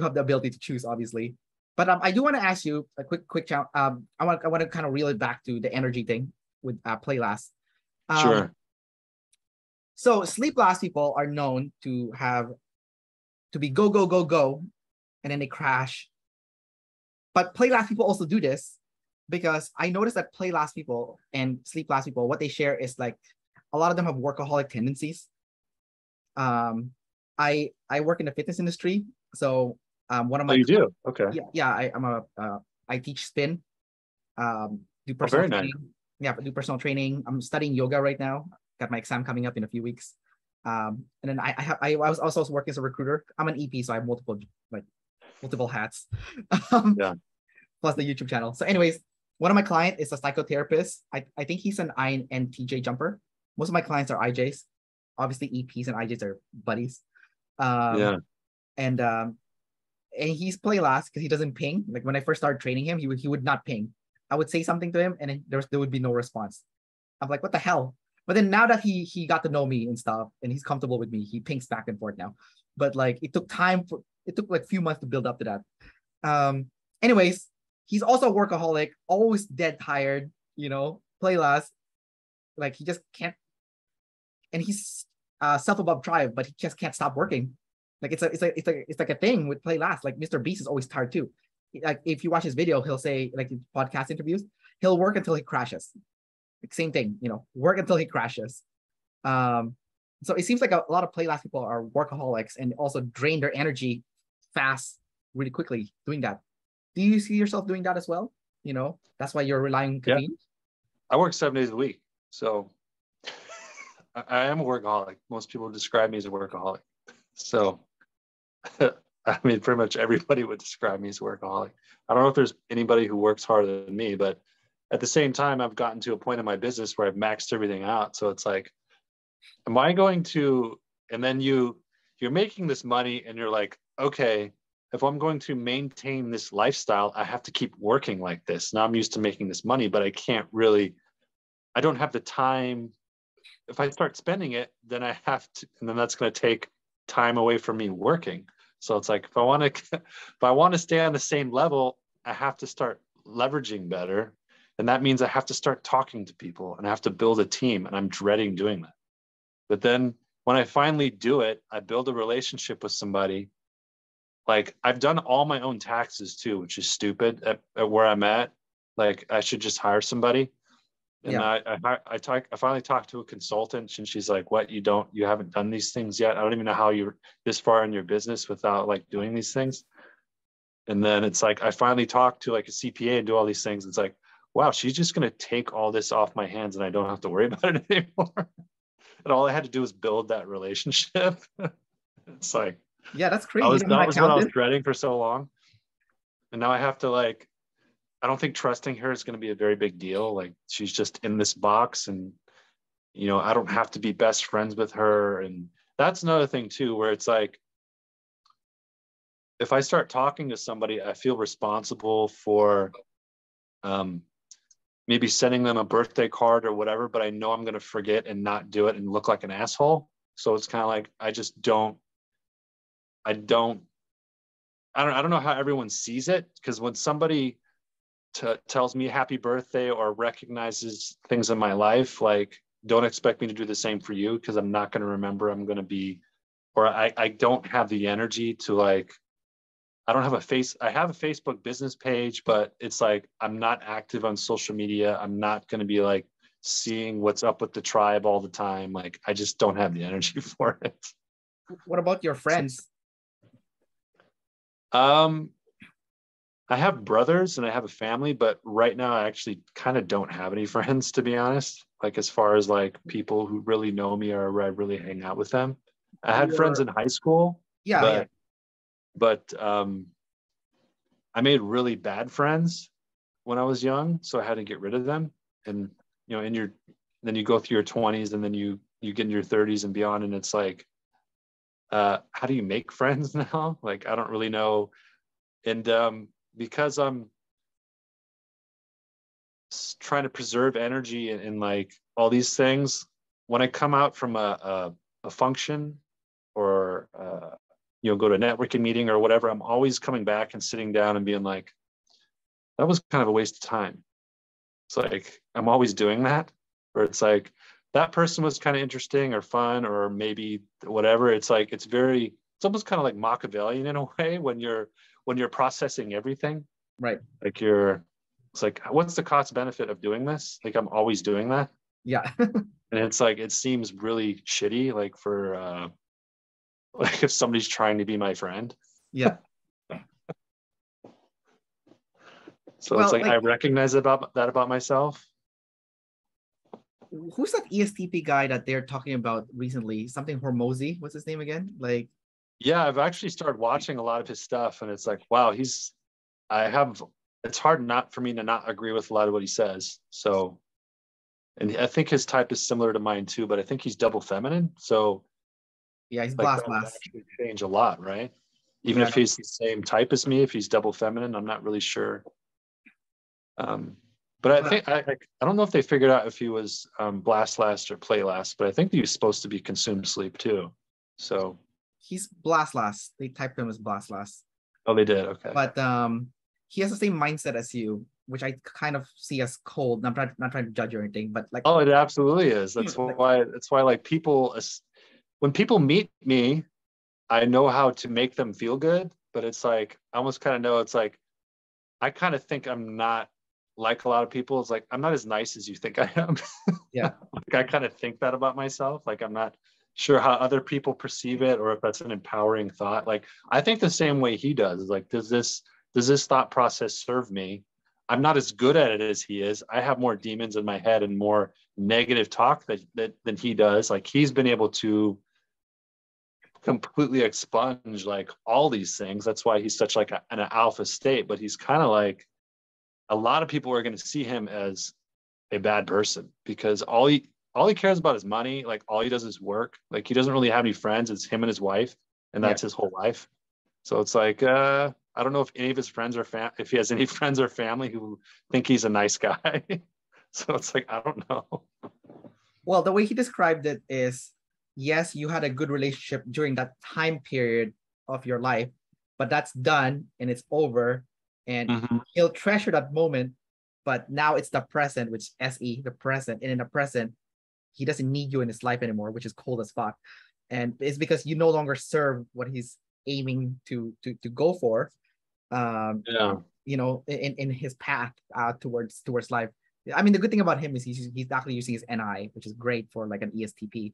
have the ability to choose, obviously. But I do want to ask you a quick challenge. I want to kind of reel it back to the energy thing with play last. Sure. So sleep last people are known to be go go go go, and then they crash. But play last people also do this because I noticed that play last people and sleep last people, what they share is like a lot of them have workaholic tendencies. I work in the fitness industry, so one of my you do? Okay. I teach spin, do Oh, personal very training. nice. Yeah, do personal training. I'm studying yoga right now. Got my exam coming up in a few weeks. And then I was also working as a recruiter. I'm an EP, so I have multiple hats. Yeah. Plus the YouTube channel. So, anyways, one of my clients is a psychotherapist. I think he's an INTJ jumper. Most of my clients are IJs. Obviously, EPs and IJs are buddies. Yeah. And he's play last because he doesn't ping. Like when I first started training him, he would not ping. I would say something to him, and there would be no response. I'm like, what the hell? But then now that he got to know me and stuff, and he's comfortable with me, he pings back and forth now. But like it took like a few months to build up to that. Anyways, he's also a workaholic, always dead tired, play last. Like he just can't, and he's self-above tribe, but he just can't stop working. Like it's like a thing with play last. Like Mr. Beast is always tired too. Like if you watch his video, he'll say, like in podcast interviews, he'll work until he crashes. Like same thing, work until he crashes. So it seems like a lot of play last people are workaholics and also drain their energy fast, really quickly doing that. Do you see yourself doing that as well? That's why you're relying on caffeine. I work 7 days a week, so I am a workaholic. Most people describe me as a workaholic. So, I mean, pretty much everybody would describe me as a workaholic. I don't know if there's anybody who works harder than me, but at the same time, I've gotten to a point in my business where I've maxed everything out. So it's like, am I going to, and then you're making this money and you're like, okay, if I'm going to maintain this lifestyle, I have to keep working like this. Now I'm used to making this money, but I don't have the time. If I start spending it, then I have to, and then that's going to take time away from me working. So it's like, if I want to, if I want to stay on the same level, I have to start leveraging better. And that means I have to start talking to people and I have to build a team, and I'm dreading doing that. But then when I finally do it, I build a relationship with somebody. Like, I've done all my own taxes too, which is stupid at where I'm at. Like, I should just hire somebody. And Yeah. I finally talked to a consultant, and she's like, "What, you haven't done these things yet? I don't even know how you're this far in your business without like doing these things." And then it's like, I finally talked to like a CPA and do all these things. It's like, wow, she's just going to take all this off my hands and I don't have to worry about it anymore. And all I had to do was build that relationship. It's like, Yeah, that's crazy. that was what I was dreading for so long. And now I have to like, I don't think trusting her is going to be a very big deal. Like, she's just in this box, and, you know, I don't have to be best friends with her. And that's another thing too, where it's like, if I start talking to somebody, I feel responsible for maybe sending them a birthday card or whatever, but I know I'm going to forget and not do it and look like an asshole. So it's kind of like, I don't know how everyone sees it, because when somebody tells me happy birthday or recognizes things in my life, like, don't expect me to do the same for you, because I'm not going to remember. I'm going to be, or I don't have the energy to like, I have a Facebook business page, but it's like, I'm not active on social media. I'm not going to be like seeing what's up with the tribe all the time. Like, I just don't have the energy for it. What about your friends? I have brothers and I have a family, but right now I actually kind of don't have any friends, to be honest. Like, as far as like people who really know me or where I really hang out with them. I had friends in high school, Yeah. but I made really bad friends when I was young, so I had to get rid of them. And, you know, then you go through your 20s, and then you get in your 30s and beyond, and it's like, how do you make friends now? Like, I don't really know. And because I'm trying to preserve energy and like all these things, when I come out from a function or you know, go to a networking meeting or whatever, I'm always coming back and sitting down and being like, that was kind of a waste of time. It's like, I'm always doing that, where it's like, that person was kind of interesting or fun or maybe whatever. It's like, it's almost kind of like Machiavellian in a way, when you're processing everything. Right. Like, it's like, what's the cost benefit of doing this? Like, I'm always doing that. Yeah. And it's like, it seems really shitty, like, for like, if somebody's trying to be my friend. Yeah. So it's like I recognize about myself. Who's that ESTP guy that they're talking about recently? Something Hormozy. What's his name again? Like, yeah, I've actually started watching a lot of his stuff, and it's like, wow, it's hard not for me to not agree with a lot of what he says. So, and I think his type is similar to mine too, but I think he's double feminine. So yeah, he's like, blast. that would actually change a lot, right? Even if he's the same type as me, if he's double feminine, I'm not really sure. But I think I don't know if they figured out if he was blast last or play last, but I think he was supposed to be consume sleep too. So he's blast last. They typed him as blast last. Oh, they did. Okay. But he has the same mindset as you, which I kind of see as cold. I'm not trying to judge or anything, but like, oh, it absolutely is. That's why like people, when people meet me, I know how to make them feel good, but it's like, I almost kind of know, it's like, I kind of think I'm not like a lot of people. It's like, I'm not as nice as you think I am. Yeah. Like, I kind of think that about myself. Like, I'm not sure how other people perceive it, or if that's an empowering thought. Like, I think the same way he does. Is like, does this thought process serve me? I'm not as good at it as he is. I have more demons in my head and more negative talk than he does. Like, he's been able to completely expunge like all these things. That's why he's such like an alpha state. But he's kind of like, a lot of people are going to see him as a bad person, because all he cares about is money. Like, all he does is work. Like, he doesn't really have any friends. It's him and his wife, and that's his whole life. So it's like, I don't know if any of his friends if he has any friends or family who think he's a nice guy. So it's like, I don't know. Well, the way he described it is, yes, you had a good relationship during that time period of your life, but that's done and it's over, and he'll treasure that moment. But now it's the present, which SE, the present, and in the present, he doesn't need you in his life anymore, which is cold as fuck. And it's because you no longer serve what he's aiming to go for. Yeah. You know, in his path towards life. I mean, the good thing about him is he's actually using his NI, which is great for like an ESTP.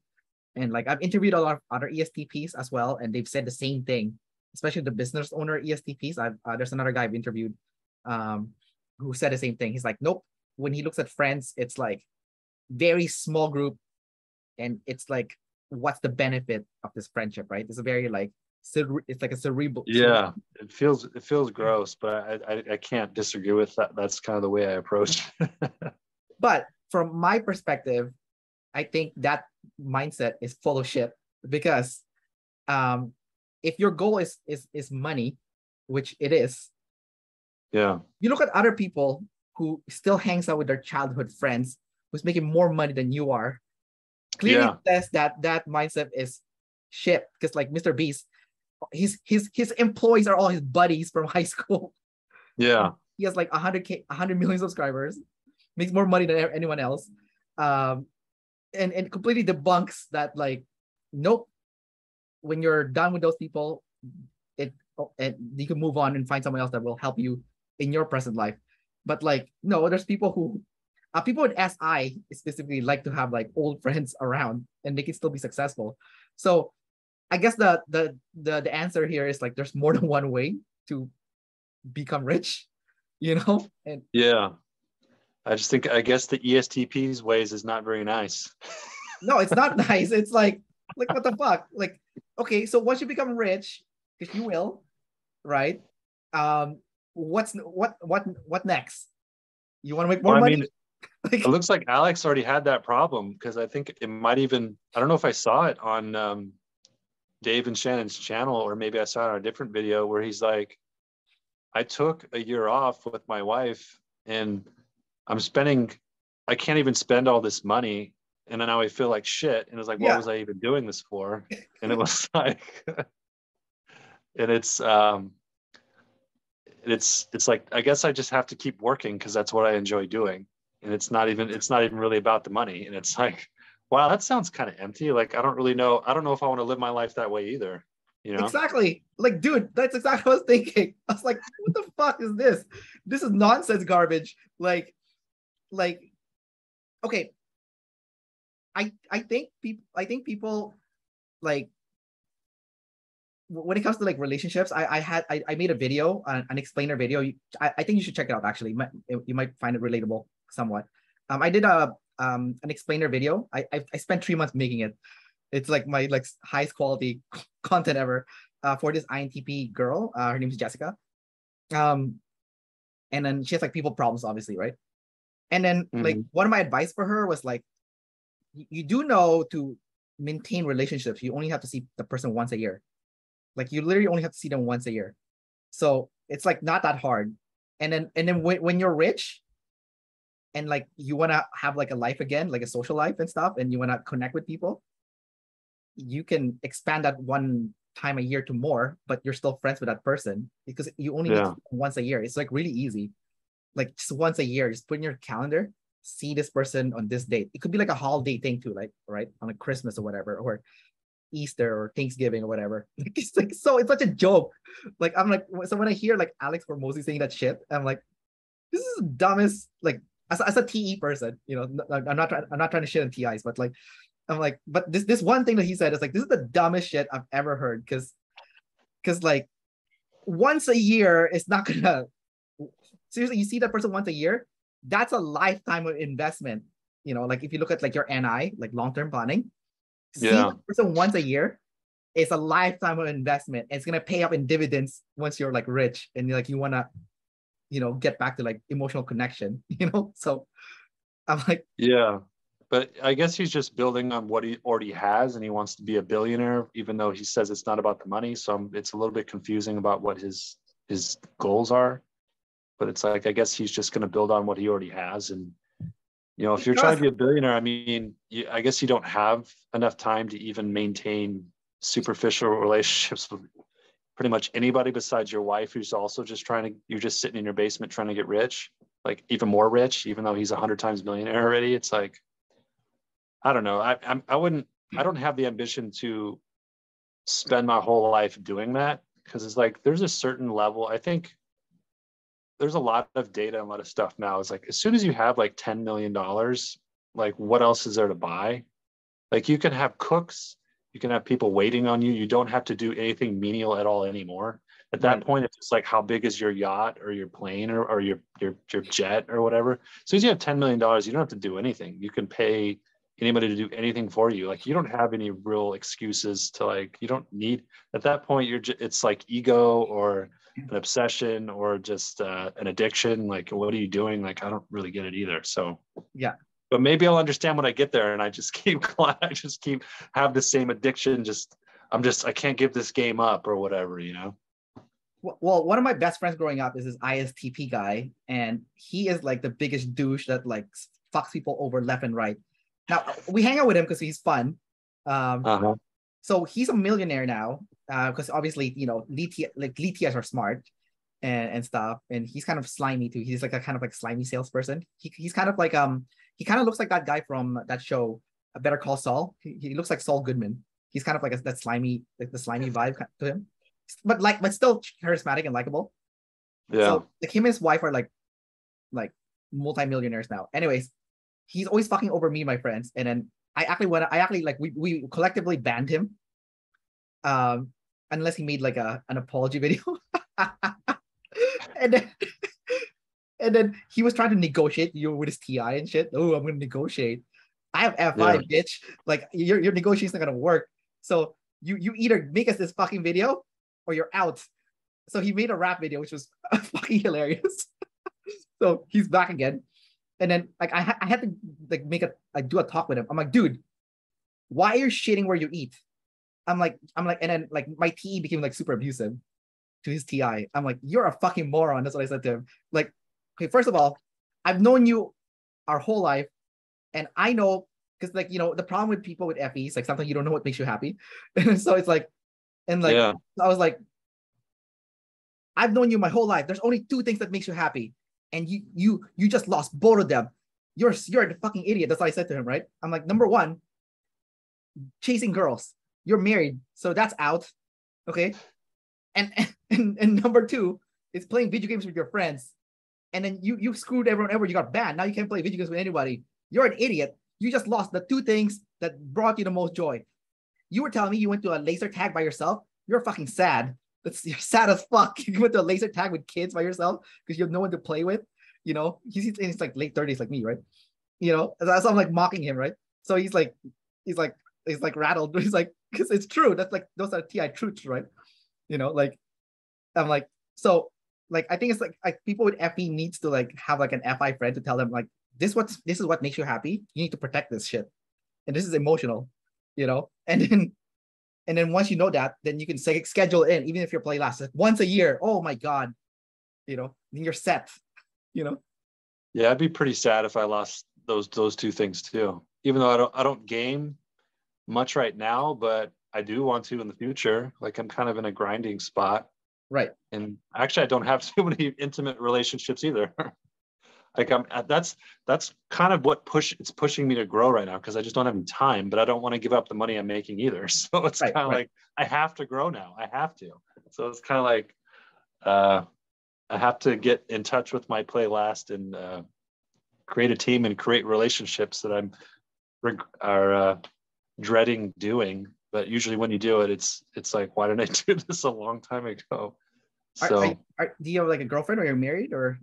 And like I've interviewed a lot of other ESTPs as well, and they've said the same thing, especially the business owner ESTPs. There's another guy I've interviewed who said the same thing. He's like, nope. When he looks at friends, it's like very small group, and it's like, what's the benefit of this friendship, right? It's a very like it's like a cerebral. Yeah, it feels gross, but I can't disagree with that. That's kind of the way I approach it. But from my perspective, I think that mindset is full of shit, because if your goal is money, which it is, yeah, you look at other people who still hangs out with their childhood friends, who's making more money than you are. Clearly says that mindset is shit, because like Mr. Beast, his employees are all his buddies from high school. Yeah, he has like 100 million subscribers, makes more money than anyone else, and completely debunks that, like, nope, when you're done with those people, you can move on and find someone else that will help you in your present life. But like, no, there's people who people with SI specifically like to have like old friends around, and they can still be successful. So I guess the answer here is like, there's more than one way to become rich, you know? And yeah. I guess the ESTP's ways is not very nice. No, it's not nice. It's like what the fuck? Like, okay, so once you become rich, because you will, right? What next? You want to make more money? I mean, it looks like Alex already had that problem, because I think it might even, I don't know if I saw it on Dave and Shannon's channel, or maybe I saw it on a different video where he's like, I took a year off with my wife and I can't even spend all this money. And then now I feel like shit. And it's like, what was I even doing this for? And it was like, and it's like, I guess I just have to keep working because that's what I enjoy doing. And it's not even really about the money. And it's like, wow, that sounds kind of empty. Like, I don't know if I want to live my life that way either. You know? Exactly. Like, dude, that's exactly what I was thinking. I was like, what the fuck is this? This is nonsense garbage. Like, okay. I think people like, when it comes to like relationships, I made a video, an explainer video. I think you should check it out. Actually, you might find it relatable somewhat. I did an explainer video. I spent 3 months making it. It's like my like highest quality content ever for this INTP girl. Her name is Jessica. And then she has like people problems, obviously, right? And then like one of my advice for her was like, you do know to maintain relationships, you only have to see the person once a year. Like, you literally only have to see them once a year. So it's like not that hard. And then when you're rich and like you want to have like a life again, like a social life and stuff, and you want to connect with people, you can expand that one time a year to more, but you're still friends with that person because you only need to see them once a year. It's like really easy. Like, just once a year, just put in your calendar, see this person on this date. It could be like a holiday thing too, like, right, on a Christmas or whatever, or Easter or Thanksgiving or whatever. It's like, so it's such a joke. Like, I'm like, so when I hear like Alex Formosi saying that shit, I'm like, this is the dumbest. Like, as a TE person, you know, I'm not trying to shit on TIs, but like, I'm like, but this one thing that he said is like, this is the dumbest shit I've ever heard, because like, once a year is not gonna, seriously, you see that person once a year, that's a lifetime of investment. You know, like if you look at like your NI, like long-term planning, see the person once a year is a lifetime of investment. It's gonna pay up in dividends once you're like rich and you're like, you wanna, you know, get back to like emotional connection, you know? So I'm like, yeah, but I guess he's just building on what he already has, and he wants to be a billionaire, even though he says it's not about the money. So it's a little bit confusing about what his goals are. But it's like, I guess he's just going to build on what he already has. And, you know, if you're trying to be a billionaire, I mean, I guess you don't have enough time to even maintain superficial relationships pretty much anybody besides your wife, who's also just you're just sitting in your basement trying to get rich, like even more rich, even though he's 100 times millionaire already. It's like, I don't know. I don't have the ambition to spend my whole life doing that, because it's like, there's a certain level. I think there's a lot of data and a lot of stuff now. It's like, as soon as you have like $10 million, like what else is there to buy? Like you can have cooks, you can have people waiting on you. You don't have to do anything menial at all anymore. At that point, it's just like, how big is your yacht or your plane or your jet or whatever. As soon as you have $10 million, you don't have to do anything. You can pay anybody to do anything for you. Like you don't have any real excuses to, like, you don't need, at that point, it's like ego or an obsession or just an addiction. Like, what are you doing? Like, I don't really get it either. So yeah. But maybe I'll understand when I get there, and I just keep have the same addiction. I can't give this game up or whatever, you know? Well, one of my best friends growing up is this ISTP guy, and he is like the biggest douche that like fucks people over left and right. Now we hang out with him because he's fun. So he's a millionaire now, because obviously, you know, Litias are smart and stuff, and he's kind of slimy too. He's like a kind of like slimy salesperson. He's kind of like he kind of looks like that guy from that show, Better Call Saul. He looks like Saul Goodman. He's kind of like that slimy, like the slimy vibe to him, but still charismatic and likable. Yeah. So like him and his wife are like multi-millionaires now. Anyways, he's always fucking over me and my friends, and then I actually like we collectively banned him, unless he made like an apology video. and then and then he was trying to negotiate with his TI and shit. Oh, I'm gonna negotiate. I have F5, bitch. Like your negotiation's not gonna work. So you either make us this fucking video or you're out. So he made a rap video, which was fucking hilarious. So he's back again. And then like I had to like do a talk with him. I'm like, dude, why are you shitting where you eat? I'm like, and then like my TE became like super abusive to his TI. I'm like, you're a fucking moron. That's what I said to him. Like, okay, first of all, I've known you our whole life, and I know, because like, you know, the problem with people with FEs, like sometimes you don't know what makes you happy. And so it's like, and like, I was like, I've known you my whole life. There's only two things that makes you happy, and you just lost both of them. You're a fucking idiot. That's what I said to him, right? I'm like, number one, chasing girls. You're married, so that's out. Okay. And number two is playing video games with your friends. And then you screwed everyone over. You got banned. Now you can't play video games with anybody. You're an idiot. You just lost the two things that brought you the most joy. You were telling me you went to a laser tag by yourself. You're fucking sad. You're sad as fuck. You went to a laser tag with kids by yourself because you have no one to play with. You know, he's like late 30s like me, right? You know, so I'm like mocking him, right? So he's like rattled. He's like, because it's true. That's like, those are TI truths, right? You know, like, I'm like, so like, I think it's like people with FE needs to like have like an FI friend to tell them like, this is what makes you happy. You need to protect this shit. And this is emotional, you know? And then once you know that, then you can say schedule in, even if your play lasts like once a year. Oh my God, you know, then you're set, you know? Yeah, I'd be pretty sad if I lost those two things too. Even though I don't game much right now, but I do want to in the future. Like I'm kind of in a grinding spot. Right. And actually I don't have too many intimate relationships either. Like that's kind of what it's pushing me to grow right now, because I just don't have any time, but I don't want to give up the money I'm making either. So it's kind of like I have to grow now. I have to. So it's kind of like I have to get in touch with my play last and create a team and create relationships that I'm dreading doing. But usually when you do it, it's like, why didn't I do this a long time ago? So do you have like a girlfriend, or you're married, or?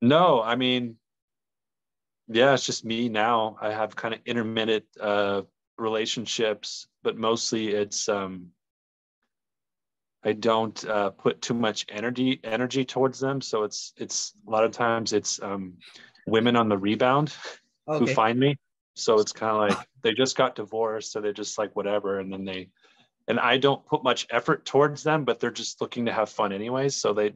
No, I mean, yeah, it's just me now. I have kind of intermittent relationships, but mostly it's I don't put too much energy towards them. So it's a lot of times it's women on the rebound who find me. So it's kind of like they just got divorced, so they're just like whatever, and then I don't put much effort towards them, but they're just looking to have fun anyways. So they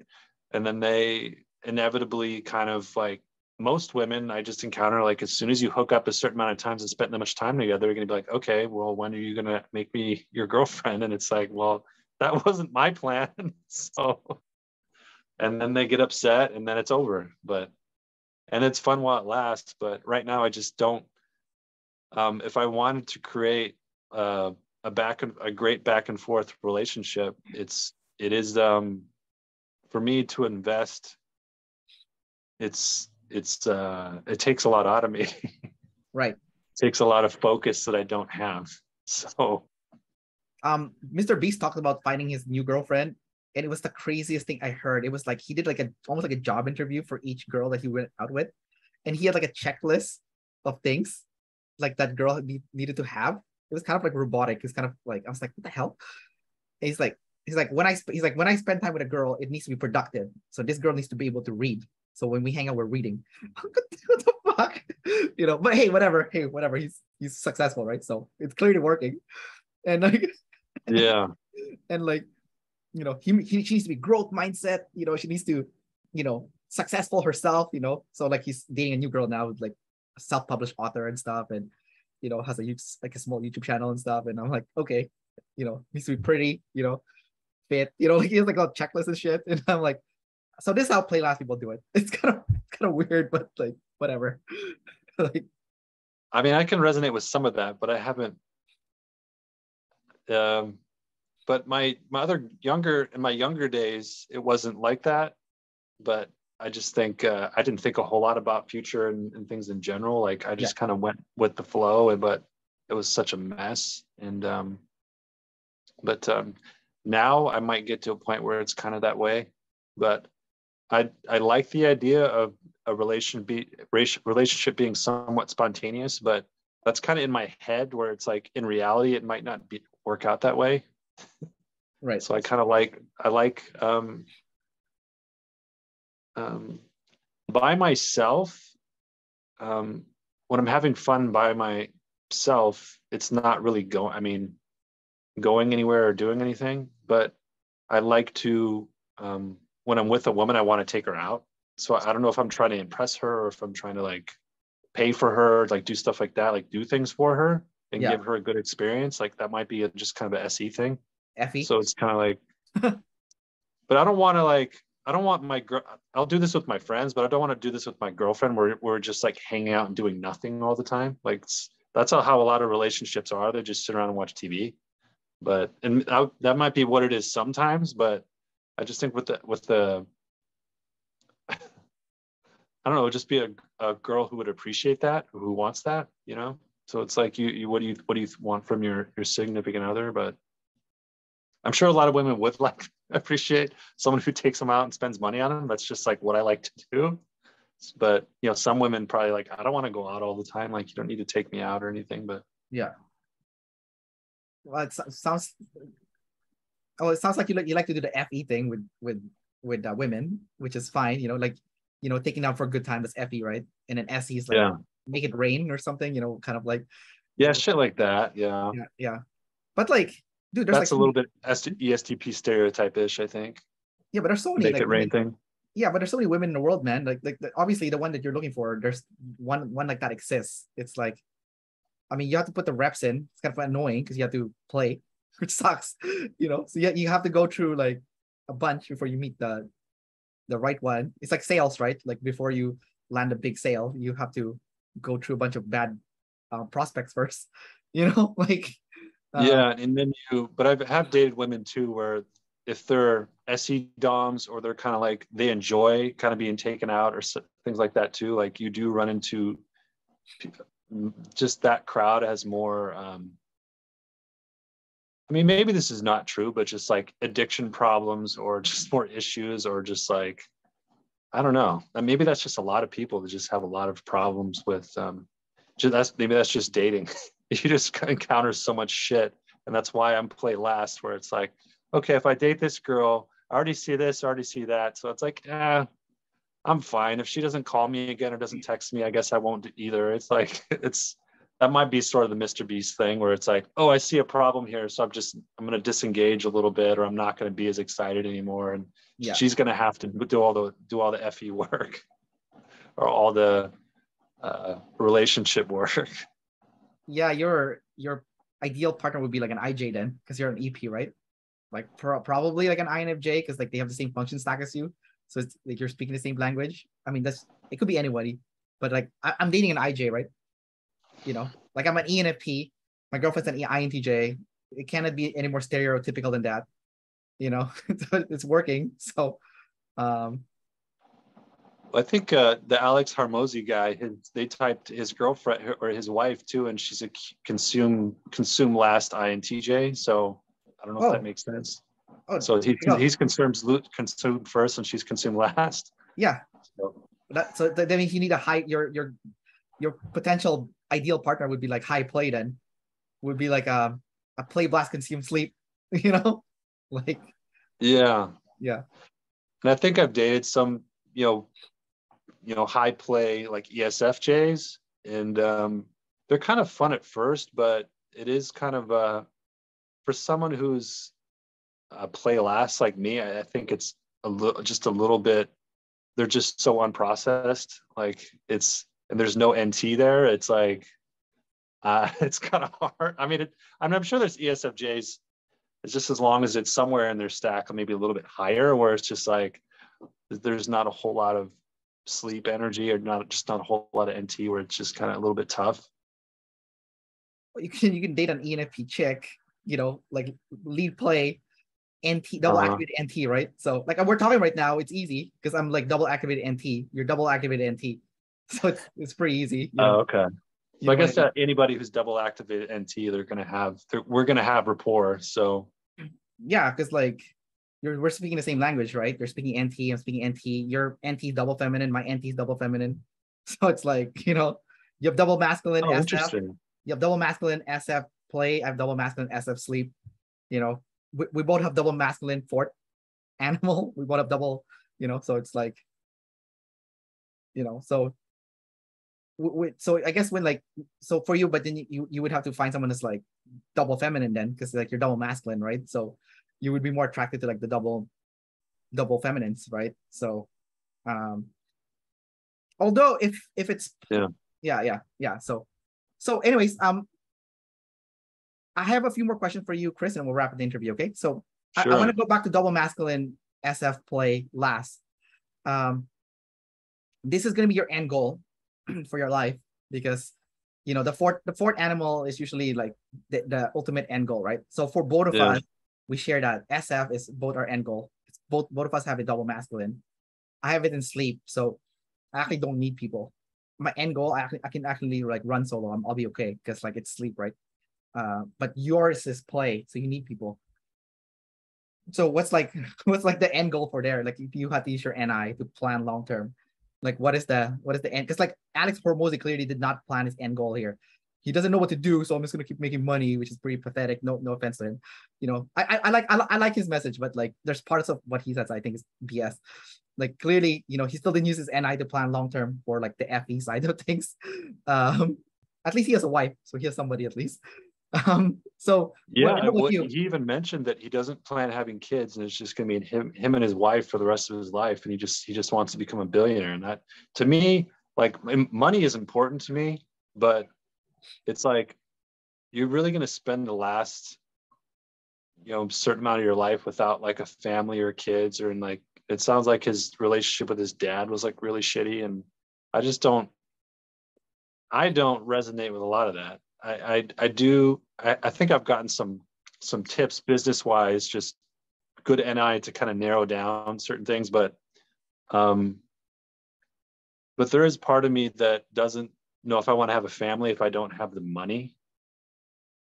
inevitably kind of like, most women I just encounter, like as soon as you hook up a certain amount of times and spend that much time together, they're going to be like, okay, well, when are you going to make me your girlfriend? And it's like, well, that wasn't my plan. So, and then they get upset and then it's over. And it's fun while it lasts. But right now I just don't, if I wanted to create a great back and forth relationship, it is for me to invest. It takes a lot out of me. Right. It takes a lot of focus that I don't have. So Mr. Beast talked about finding his new girlfriend, and it was the craziest thing I heard. It was like he did like almost like a job interview for each girl that he went out with, and he had like a checklist of things like that girl needed to have. It was kind of like robotic. It's kind of like I was like, what the hell? And he's like when I spend time with a girl, it needs to be productive. So this girl needs to be able to read. So when we hang out, we're reading. What the fuck? You know, but hey, whatever. Hey, whatever. He's successful, right? So it's clearly working. And like yeah. and like, you know, she needs to be growth mindset, you know, she needs to, you know, successful herself, you know. So like he's dating a new girl now with like a self-published author and stuff, and you know, has like a small YouTube channel and stuff. And I'm like, okay, you know, needs to be pretty, you know, fit, you know, like he has like a checklist and shit. And I'm like, so this is how play last people do it. It's kind of weird, but like whatever. Like, I mean, I can resonate with some of that, but I haven't. But my younger days, it wasn't like that. But I just think I didn't think a whole lot about future and things in general. Like I just kind of went with the flow, but it was such a mess. And but now I might get to a point where it's kind of that way. But I like the idea of a relationship being somewhat spontaneous, but that's kind of in my head where it's like in reality it might not work out that way. right. So I like by myself, when I'm having fun by myself, it's not really going anywhere or doing anything. But I like to when I'm with a woman, I want to take her out. So I don't know if I'm trying to impress her or if I'm trying to like pay for her, like do stuff like that, like do things for her and give her a good experience. Like that might be just kind of a SE thing. Effie. So it's kind of like, but I don't want to like, I don't want I'll do this with my friends, but I don't want to do this with my girlfriend where we're just like hanging out and doing nothing all the time. Like that's how a lot of relationships are. They just sit around and watch TV. That might be what it is sometimes, but I just think with the I don't know, just be a girl who would appreciate that, who wants that, you know? So it's like what do you want from your significant other? But I'm sure a lot of women would like appreciate someone who takes them out and spends money on them. That's just like what I like to do. But you know, some women probably like, I don't want to go out all the time. Like you don't need to take me out or anything. But yeah. Well, it sounds. Oh, it sounds like you like to do the FE thing with women, which is fine. You know, like, you know, taking out for a good time, that's FE, right? And then SE is like make it rain or something. You know, kind of like shit like that. Yeah. Yeah. But like, dude, there's that's like a little bit ESTP stereotype-ish, I think. Yeah, but there's so many make like it rain thing. Yeah, but there's so many women in the world, man. Like obviously the one that you're looking for, there's one like that exists. It's like, I mean, you have to put the reps in. It's kind of annoying because you have to play, which sucks, you know. So you have to go through like a bunch before you meet the right one. It's like sales, right? Like before you land a big sale, you have to go through a bunch of bad prospects first, you know. Like yeah, and then but I have dated women too where if they're SE DOMs or they're kind of like they enjoy kind of being taken out or things like that too, like you do run into just that crowd has more I mean, maybe this is not true, but just like addiction problems or just more issues or just like, I don't know. And maybe that's just a lot of people that just have a lot of problems with maybe that's just dating. You just encounter so much shit. And that's why I'm play last, where it's like, okay, if I date this girl, I already see this, I already see that. So it's like, I'm fine. If she doesn't call me again or doesn't text me, I guess I won't either. It's like, that might be sort of the Mr. Beast thing where it's like, oh, I see a problem here. So I'm going to disengage a little bit, or I'm not going to be as excited anymore. And she's going to have to do all the FE work or all the relationship work. Yeah, your ideal partner would be like an IJ then, because you're an EP, right? like probably like an INFJ because like they have the same function stack as you. So it's like you're speaking the same language. I mean, that's it could be anybody, but like I'm dating an IJ, right? Like I'm an ENFP. My girlfriend's an INTJ. It cannot be any more stereotypical than that. It's working. So, I think the Alex Harmozy guy, they typed his girlfriend or his wife too, and she's a consume last INTJ. So I don't know if that makes sense. Oh, so he's consumed first, and she's consumed last. Yeah. So that means you need a high your potential ideal partner would be like high play. Then would be like a play, blast, consume, sleep. Like yeah. And I think I've dated some high play like ESFJs, and they're kind of fun at first, but it is kind of for someone who's play last like me, I think it's a little bit, they're just so unprocessed, like and there's no NT there. It's like it's kind of hard. I mean, I'm sure there's ESFJs, it's just as long as it's somewhere in their stack, maybe a little bit higher, where it's just like there's not a whole lot of sleep energy, or not a whole lot of NT, where it's just kind of a little bit tough. You can date an ENFP chick, like lead play, NT, double activated NT, right? So like we're talking right now, it's easy because I'm like double activated NT. You're double activated NT, so it's pretty easy. Okay. So I guess that anybody who's double activated NT, we're gonna have rapport. So yeah, because like we're speaking the same language, right? You're speaking NT, I'm speaking NT. Your NT double feminine, my NT is double feminine. So it's like, you have double masculine SF. Interesting. You have double masculine SF play. I have double masculine SF sleep. We both have double masculine fort animal. We both have double, so it's like, so so I guess so for you, but then you would have to find someone that's like double feminine then, because like you're double masculine, right? So you would be more attracted to like the double feminines, right? So although if it's yeah. So anyways, I have a few more questions for you, Chris, and we'll wrap up the interview. Okay. So sure. I want to go back to double masculine SF play last. This is going to be your end goal for your life, because the fourth animal is usually like the ultimate end goal, right? So for both of us, we share that SF is both our end goal. It's both of us have a double masculine. I have it in sleep, so I actually don't need people. My end goal, I can actually like run solo. I'll be okay because like it's sleep, right? But yours is play, so you need people. So what's like the end goal for there? Like if you had to use your NI to plan long term, like what is the end? Because like Alex Hormozy clearly did not plan his end goal here. He doesn't know what to do, so I'm just gonna keep making money, which is pretty pathetic. No offense to him. I like his message, but like there's parts of what he says I think is BS. Like clearly, he still didn't use his NI to plan long term for like the FE side of things. At least he has a wife, so he has somebody at least. So yeah, he even mentioned that he doesn't plan having kids, and it's just going to be him and his wife for the rest of his life, and he just wants to become a billionaire. And that, to me, like money is important to me, but it's like you're really going to spend the last certain amount of your life without like a family or kids, or in like it sounds like his relationship with his dad was like really shitty, and I don't resonate with a lot of that. I do. I think I've gotten some tips business wise, just good NI to kind of narrow down certain things, but there is part of me that doesn't know if I want to have a family if I don't have the money,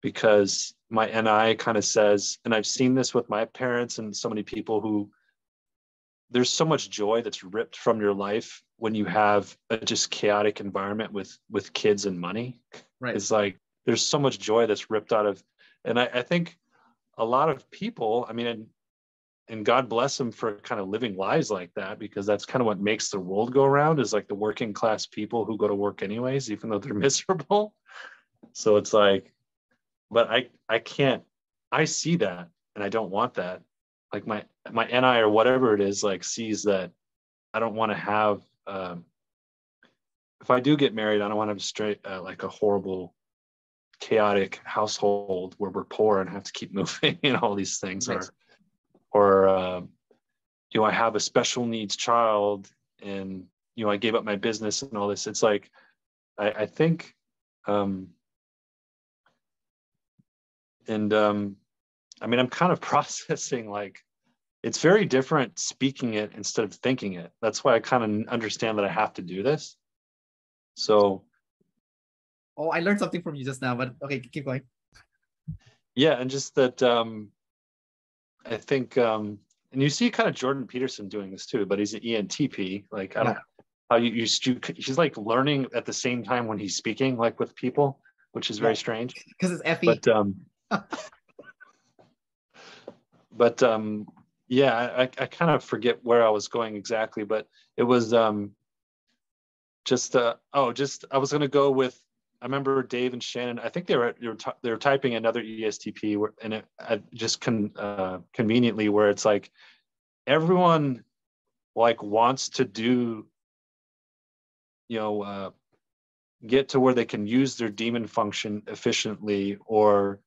because my NI kind of says, and I've seen this with my parents and so many people, who there's so much joy that's ripped from your life when you have a just chaotic environment with kids and money. Right. It's like there's so much joy that's ripped out of, and I think a lot of people, I mean, and God bless them for kind of living lives like that, because that's kind of what makes the world go around, is like the working class people who go to work anyways, even though they're miserable. So it's like, but I can't, I see that and I don't want that. Like my NI or whatever it is, like sees that I don't want to have, if I do get married, I don't want to have straight, like a horrible, chaotic household where we're poor and have to keep moving and all these things. Right. or I have a special needs child, and I gave up my business and all this. It's like I think I mean, I'm kind of processing, like, it's very different speaking it instead of thinking it. That's why I kind of understand that I have to do this. So, oh, I learned something from you just now, but okay, keep going. yeah, and just that I think, and you see kind of Jordan Peterson doing this too, but he's an ENTP. Like, I don't how he's like learning at the same time when he's speaking, like with people, which is very strange. Because it's FE. But yeah, I kind of forget where I was going exactly, but it was I was gonna go with, I remember Dave and Shannon. I think they were typing another ESTP, and it just conveniently where it's like everyone like wants to do, get to where they can use their demon function efficiently or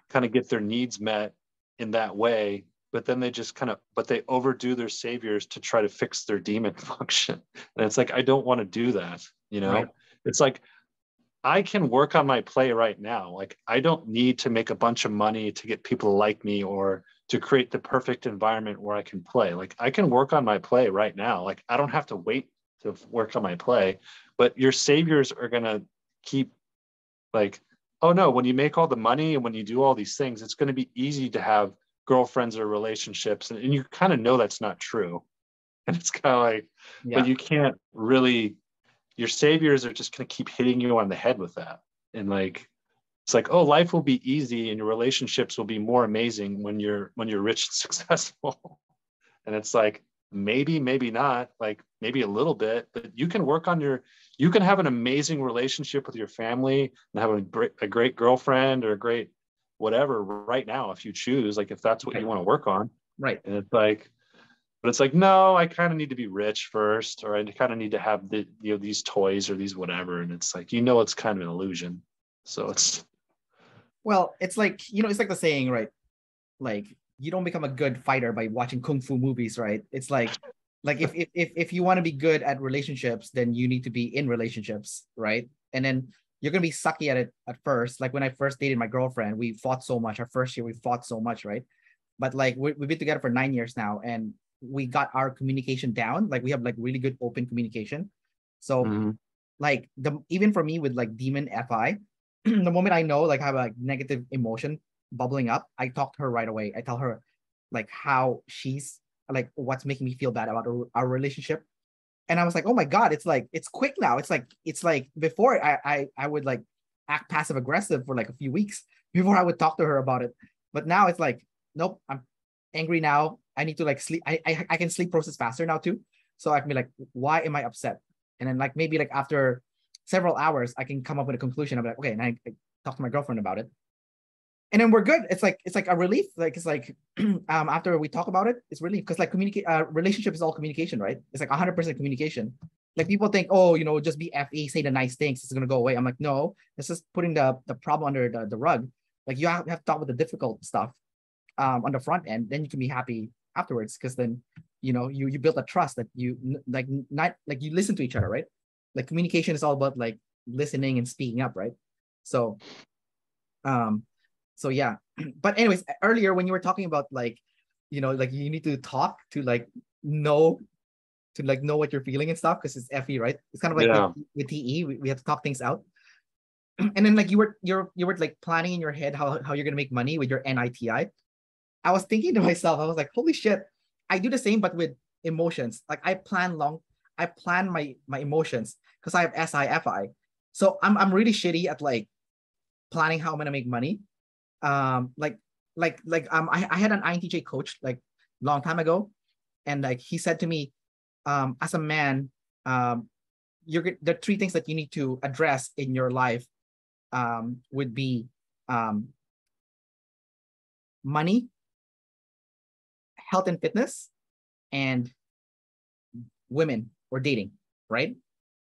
kind of get their needs met in that way. But then they just they overdo their saviors to try to fix their demon function. And it's like, I don't want to do that. Right. It's like, I can work on my play right now. Like, I don't need to make a bunch of money to get people to like me or to create the perfect environment where I can play. Like, I can work on my play right now. Like, I don't have to wait to work on my play, but your saviors are going to keep like, oh no, when you make all the money and when you do all these things, it's going to be easy to have girlfriends or relationships. And you kind of know that's not true. And it's kind of like, but you can't really, your saviors are just going to keep hitting you on the head with that. And like, it's like, oh, life will be easy and your relationships will be more amazing when you're rich and successful. And it's like, maybe not, like maybe a little bit, but you can work on you can have an amazing relationship with your family and have a great girlfriend or a great whatever right now if you choose, like if that's what you want to work on. Right. And it's like, but it's like, no, I kind of need to be rich first, or I kind of need to have these toys or these whatever. And it's like, it's kind of an illusion. So it's, well, it's like, it's like the saying, right? Like, you don't become a good fighter by watching kung fu movies, right? It's like if you want to be good at relationships, then you need to be in relationships, right? And then you're gonna be sucky at it at first. Like when I first dated my girlfriend, we fought so much. Our first year, we fought so much, right? But like we've been together for 9 years now, and we got our communication down. Like we have like really good open communication. So like even for me with like demon FI, the moment I know like I have a negative emotion bubbling up, I talk to her right away. I tell her like how she's like what's making me feel bad about our relationship. And I was like, oh my God, it's like it's quick now. It's like before I would like act passive aggressive for like a few weeks before I would talk to her about it. But now it's like, nope, I'm angry now. I need to like sleep. I can sleep process faster now too. So I can be like, why am I upset? And then like maybe like after several hours, I can come up with a conclusion. I'm like, okay, and I talk to my girlfriend about it. And then we're good. It's like a relief. Like it's like after we talk about it, it's relief because like relationship is all communication, right? It's like 100% communication. Like people think, oh, just be FE, say the nice things, it's gonna go away. I'm like, no, it's just putting the problem under the rug. Like you have to talk about the difficult stuff on the front end, then you can be happy afterwards because then you build a trust that you like not like you listen to each other, right? Like communication is all about like listening and speaking up, right? So so yeah. But anyways, earlier when you were talking about like like you need to talk to like know what you're feeling and stuff because it's FE, right? It's kind of like with TE, we have to talk things out. And then like you were like planning in your head how you're gonna make money with your NITI. I was thinking to myself, I was like, holy shit, I do the same but with emotions. Like I plan my emotions because I have SIFI. So I'm really shitty at like planning how I'm gonna make money. I had an INTJ coach like long time ago, and like he said to me, as a man, the three things that you need to address in your life would be money, health and fitness, and women or dating, right?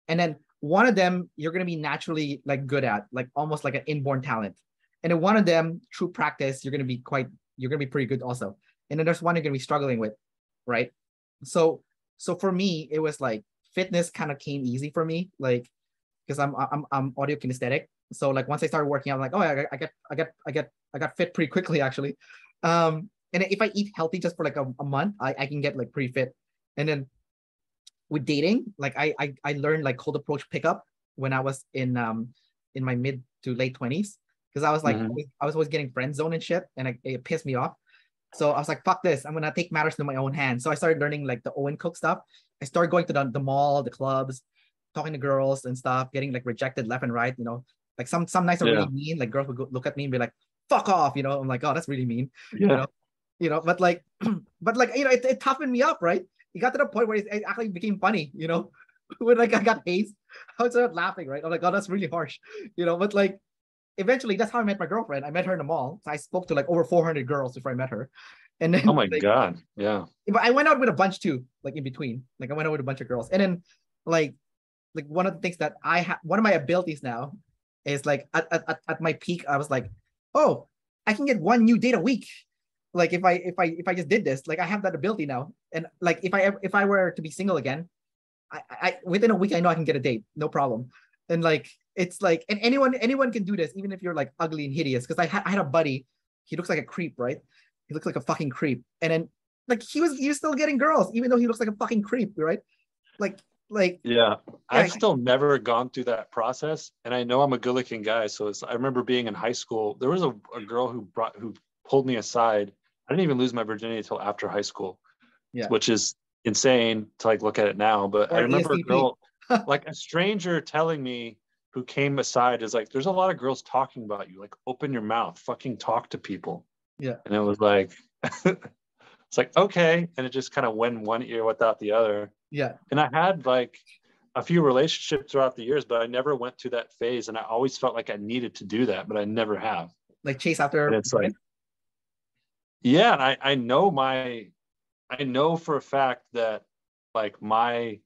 And then one of them you're gonna be naturally like good at, like almost like an inborn talent. And then one of them, through practice, you're gonna be pretty good also. and then there's one you're gonna be struggling with, right? So for me, it was like fitness kind of came easy for me, like because I'm audio kinesthetic. So like once I started working out, I'm like, oh, I got fit pretty quickly actually. And if I eat healthy just for like a month, I can get like pretty fit. And then with dating, like I learned like cold approach pickup when I was in my mid to late 20s, because I was like I was always getting friend zone and shit, and it pissed me off. So I was like, fuck this, I'm gonna take matters into my own hands. So I started learning like the Owen Cook stuff. I started going to the mall, the clubs, talking to girls and stuff, getting like rejected left and right. Like some nights are really mean. Like girls would look at me and be like, "Fuck off," I'm like, "Oh, that's really mean," Yeah. But like, it toughened me up, right? It got to the point where it actually became funny, when like I got hazed, I started laughing, right? I'm like, "Oh, that's really harsh," But like, eventually, that's how I met my girlfriend. I met her in the mall. So I spoke to like over 400 girls before I met her, and then Oh my God, yeah. but I went out with a bunch too, like in between. Like I went out with a bunch of girls, and then like one of the things that I have, one of my abilities now is like at my peak, I was like, oh, I can get one new date a week. Like if I just did this, like I have that ability now. And like if I were to be single again, I within a week I know I can get a date, no problem. And like it's like, and anyone can do this, even if you're like ugly and hideous. Because I had a buddy, he looks like a creep, right? He looks like a fucking creep, and then like he was still getting girls even though he looks like a fucking creep, right? Like Yeah, yeah, I've still never gone through that process, and I know I'm a good-looking guy. So I remember being in high school. There was a girl who pulled me aside. I didn't even lose my virginity until after high school, yeah, which is insane to like look at it now. But I or remember a ESTP. girl, like a stranger, telling me, who came aside, is like, "There's a lot of girls talking about you. Like, open your mouth, fucking talk to people." Yeah, And it was like, it's like, okay, and it just kind of went one ear without the other. yeah, And I had like a few relationships throughout the years, but I never went through that phase. And I always felt like I needed to do that, but I never have. like chase And after it's like, women. yeah, and I know for a fact that like my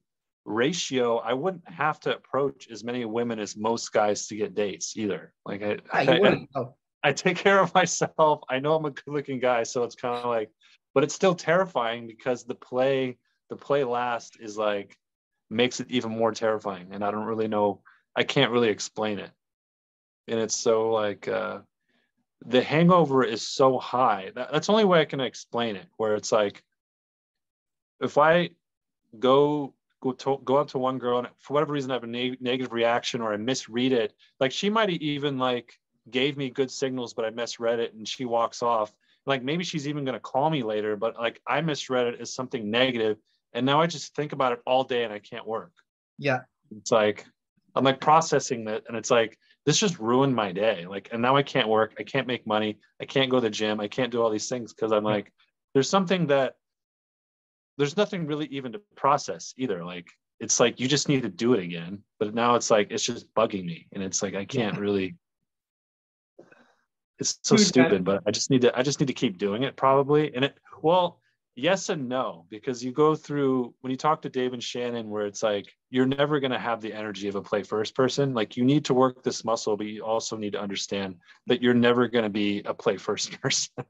ratio, I wouldn't have to approach as many women as most guys to get dates either. Like Yeah, you I, wouldn't. Oh, I take care of myself. I know I'm a good looking guy, so it's kind of like, but it's still terrifying because the play last is like makes it even more terrifying. And I don't really know, I can't really explain it. And it's so like the hangover is so high. That's the only way I can explain it, where it's like if I go up to one girl and for whatever reason I have a negative reaction or I misread it, like she might even like gave me good signals, but I misread it and she walks off. Like maybe she's even going to call me later, but like I misread it as something negative, and now I just think about it all day and I can't work. yeah, It's like I'm like processing that, and it's like this just ruined my day. Like, and now I can't work, I can't make money, I can't go to the gym, I can't do all these things because I'm yeah, like, there's something that there's nothing really even to process either. Like it's like you just need to do it again. But now it's like it's just bugging me. And it's like I can't yeah. really, it's so Dude, man. stupid, but I just need to keep doing it probably. And it well, yes and no, because you go through when you talk to Dave and Shannon, where it's like you're never gonna have the energy of a play first person. Like you need to work this muscle, but you also need to understand that you're never gonna be a play first person.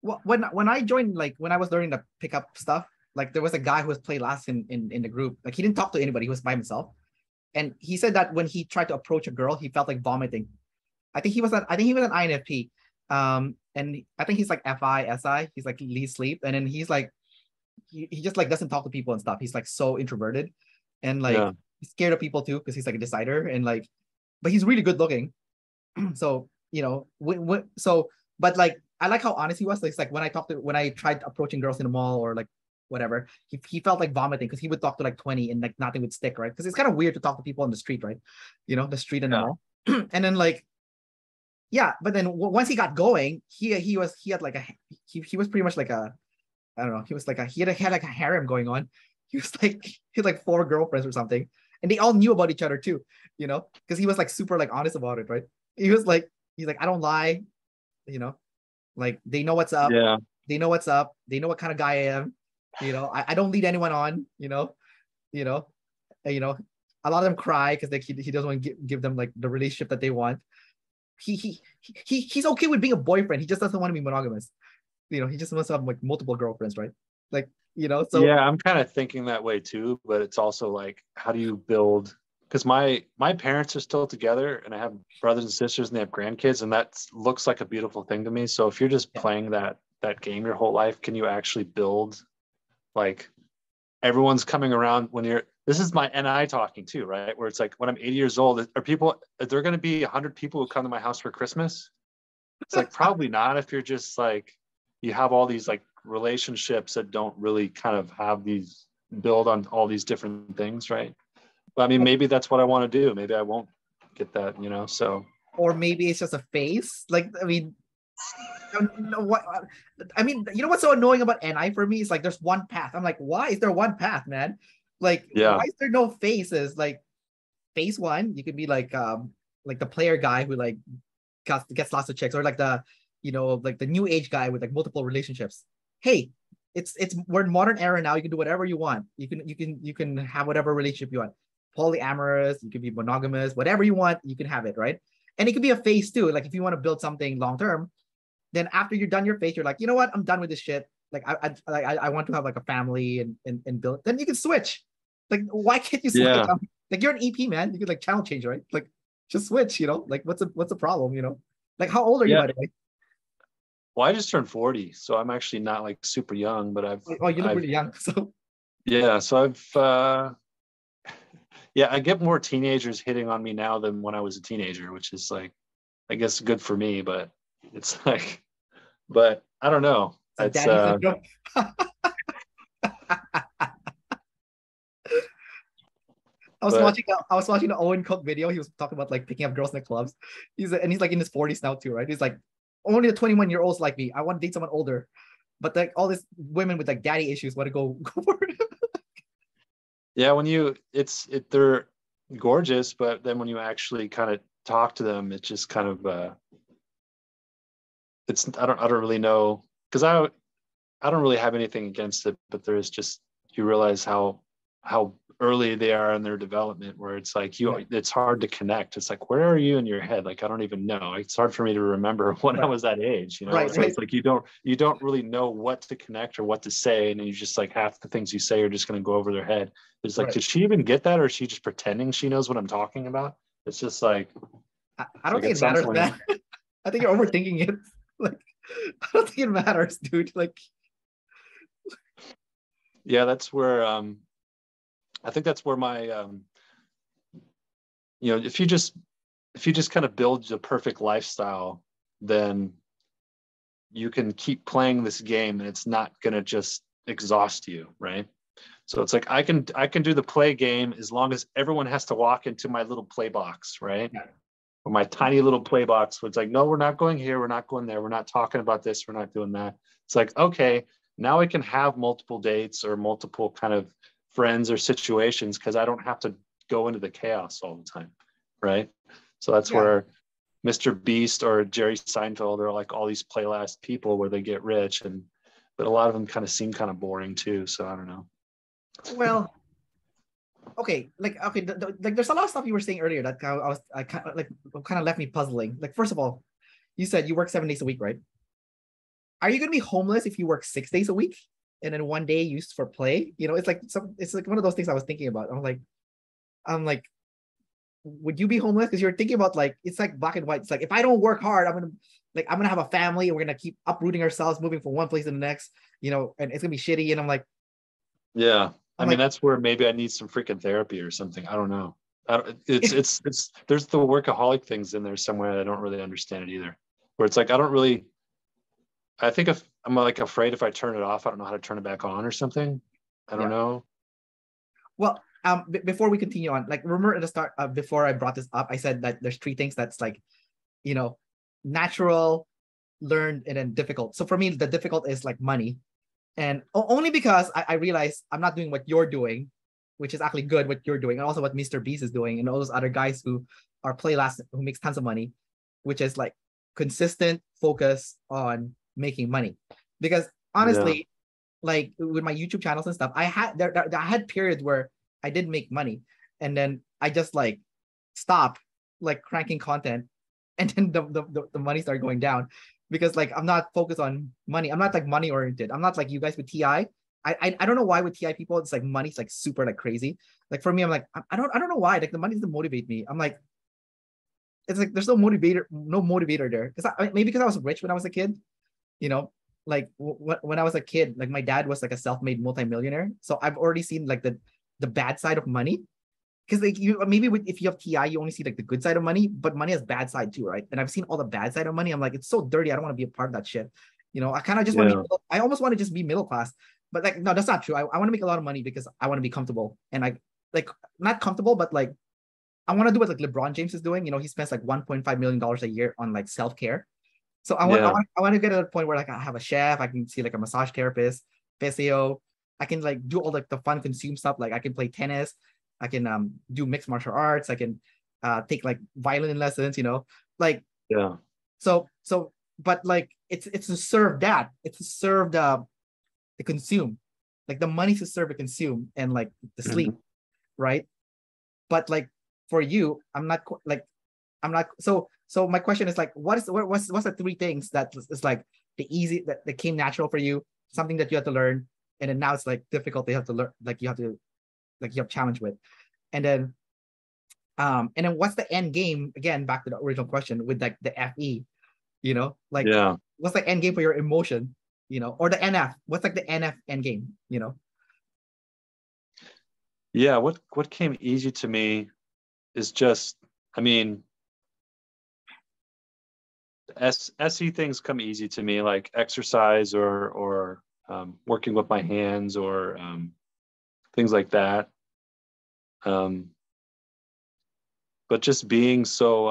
Well, when I joined, like when I was learning the pickup stuff, like there was a guy who was played last in the group. Like he didn't talk to anybody, he was by himself. And he said that when he tried to approach a girl, he felt like vomiting. I think he was an INFP. And I think he's like FI, SI. He's like least sleep. And then he's like he just like doesn't talk to people and stuff. He's like so introverted and like Yeah. he's scared of people too, because he's like a decider and like, but he's really good looking. So, so, but like I like how honest he was. Like, it's like when I tried approaching girls in the mall or like whatever, he felt like vomiting because he would talk to like 20 and like nothing would stick, right? Because it's kind of weird to talk to people on the street, right? The street and the Yeah. mall. And then like, yeah, but then once he got going, he had like he was pretty much like a, I don't know, he was like he had like a harem going on. He was like he had like 4 girlfriends or something, and they all knew about each other too, because he was like super like honest about it, right? He was like he's like, I don't lie, you know, like they know what's up, Yeah. they know what's up, they know what kind of guy I am, I don't lead anyone on, you know, a lot of them cry because like he doesn't want to give them like the relationship that they want. He's okay with being a boyfriend. He just doesn't want to be monogamous. He just wants to have like multiple girlfriends, right? Like, so Yeah, I'm kind of thinking that way too, but it's also like, how do you build? Because my parents are still together, and I have brothers and sisters, and they have grandkids, and that looks like a beautiful thing to me. So if you're just yeah, playing that game your whole life, can you actually build like everyone's coming around when you're? This is my NI talking too, right? Where it's like when I'm 80 years old, are there going to be 100 people who come to my house for Christmas? It's like probably not if you're just like you have all these like relationships that don't really kind of have these build on all these different things, right? But I mean, maybe that's what I want to do. Maybe I won't get that, so or maybe it's just a phase. Like, I mean, what I mean, what's so annoying about NI for me is like there's one path. I'm like, why is there one path, man? Like, yeah. why is there no phases? Like, phase one, you could be like the player guy who like gets lots of chicks, or like like the new age guy with like multiple relationships. Hey, we're in modern era now. You can do whatever you want. You can have whatever relationship you want. Polyamorous, you can be monogamous, whatever you want, you can have it, right? And it could be a phase too. Like if you want to build something long term, then after you're done your phase, you're like, you know what? I'm done with this shit. Like I want to have like a family and build. Then you can switch. Like why can't you switch? Yeah. Like you're an EP man. You could like channel change, right? Like just switch. Like what's the problem? Like how old are you Yeah. by the way? Well, I just turned 40, so I'm actually not like super young, but Oh, you look I've really young. So yeah, so yeah, I get more teenagers hitting on me now than when I was a teenager, which is like, I guess good for me, but it's like, but I don't know. it's a It's daddy syndrome. but I was watching the Owen Cook video. He was talking about like picking up girls in the clubs. He's like in his 40s now too, right? He's like, only the 21-year-olds like me. I want to date someone older. But like all these women with like daddy issues want to go for it. yeah, they're gorgeous, but then when you actually kind of talk to them, it's just kind of it's I don't really know, because I don't really have anything against it, but there is just, you realize how early they are in their development, where it's like Yeah. it's hard to connect. It's like, where are you in your head? Like, I don't even know. It's hard for me to remember when I Right. was that age, Right. So Right. it's like you don't really know what to connect or what to say, and then you just like half the things you say are just going to go over their head. It's like, Right. did she even get that, or is she just pretending she knows what I'm talking about? It's just like, I it's don't like think at it some matters, point. man. I think you're overthinking it. Like, I don't think it matters, dude. Like, Yeah, that's where I think that's where my if you just kind of build the perfect lifestyle, then you can keep playing this game and it's not going to just exhaust you, right? So it's like I can do the play game as long as everyone has to walk into my little play box, right? yeah. Or my tiny little play box where it's like, no, we're not going here, we're not going there, we're not talking about this, we're not doing that. It's like, okay, now I can have multiple dates or multiple kind of friends or situations because I don't have to go into the chaos all the time, right? So that's Yeah. where Mr. Beast or Jerry Seinfeld are like all these playlist people where they get rich, but a lot of them kind of seem kind of boring too. So I don't know. Well, okay. Like, okay. Like, there's a lot of stuff you were saying earlier that I kind of left me puzzling. Like, first of all, you said you work 7 days a week, right? Are you gonna be homeless if you work 6 days a week and then one day used for play? It's like one of those things I was thinking about. I'm like, would you be homeless? Because you're thinking about like it's like black and white. It's like if I don't work hard, I'm gonna have a family and we're gonna keep uprooting ourselves, moving from one place to the next, and it's gonna be shitty. And Yeah. I I'm mean, like, that's where maybe I need some freaking therapy or something. I don't know. It's there's the workaholic things in there somewhere. I don't really understand it either. Where it's like, I think if I'm like afraid if I turn it off, I don't know how to turn it back on or something. I don't yeah. know. Well, before we continue on, like remember at the start, before I brought this up, I said that there's three things that's like, you know, natural, learned, and then difficult. So for me, the difficult is like money, and only because I realize I'm not doing what you're doing, which is actually good what you're doing, and also what Mr. Beast is doing, and all those other guys who are playlast who makes tons of money, which is like consistent focus on making money. Because Yeah. honestly, like with my YouTube channels and stuff, I had periods where I did make money, and then I just like stop like cranking content, and then the money started going down. because like I'm not focused on money. I'm not like money oriented. I'm not like you guys with TI. I don't know why with TI people it's like money's like super like crazy. Like for me, I'm like I don't know why. Like the money doesn't motivate me. I'm like it's like there's no motivator there. Because maybe because I was rich when I was a kid, you know, like when I was a kid, like my dad was like a self-made multimillionaire. So I've already seen like the bad side of money. Because like you maybe if you have TI, you only see like the good side of money, but money has bad side too, right? And I've seen all the bad side of money. I'm like, it's so dirty. I don't want to be a part of that shit. You know, I kind of just want to Yeah. be. I almost want to just be middle class, but like no, that's not true. I want to make a lot of money because I want to be comfortable and like not comfortable, but like I want to do what like LeBron James is doing. You know, he spends like $1.5 million a year on like self care. So Yeah. I want to get to the point where like I have a chef, I can see like a massage therapist, physio, I can like do all like the fun consume stuff. Like I can play tennis, I can do mixed martial arts, I can take like violin lessons, you know, like Yeah. so but like it's to serve that. It's to serve the consume. Like the money to serve the consume and like the sleep, Mhm. right? But like for you, I'm not so my question is like what's the three things that is like the easy that came natural for you, something that you have to learn, and then now it's like difficult, you have to learn, like you have to like you have challenge with, and then what's the end game, again back to the original question with like the FE, you know, like Yeah. what's the end game for your emotion, you know, or the NF, what's like the NF end game, you know? Yeah. What came easy to me is just, I mean, SE things come easy to me, like exercise or working with my hands or things like that. Um, but just being so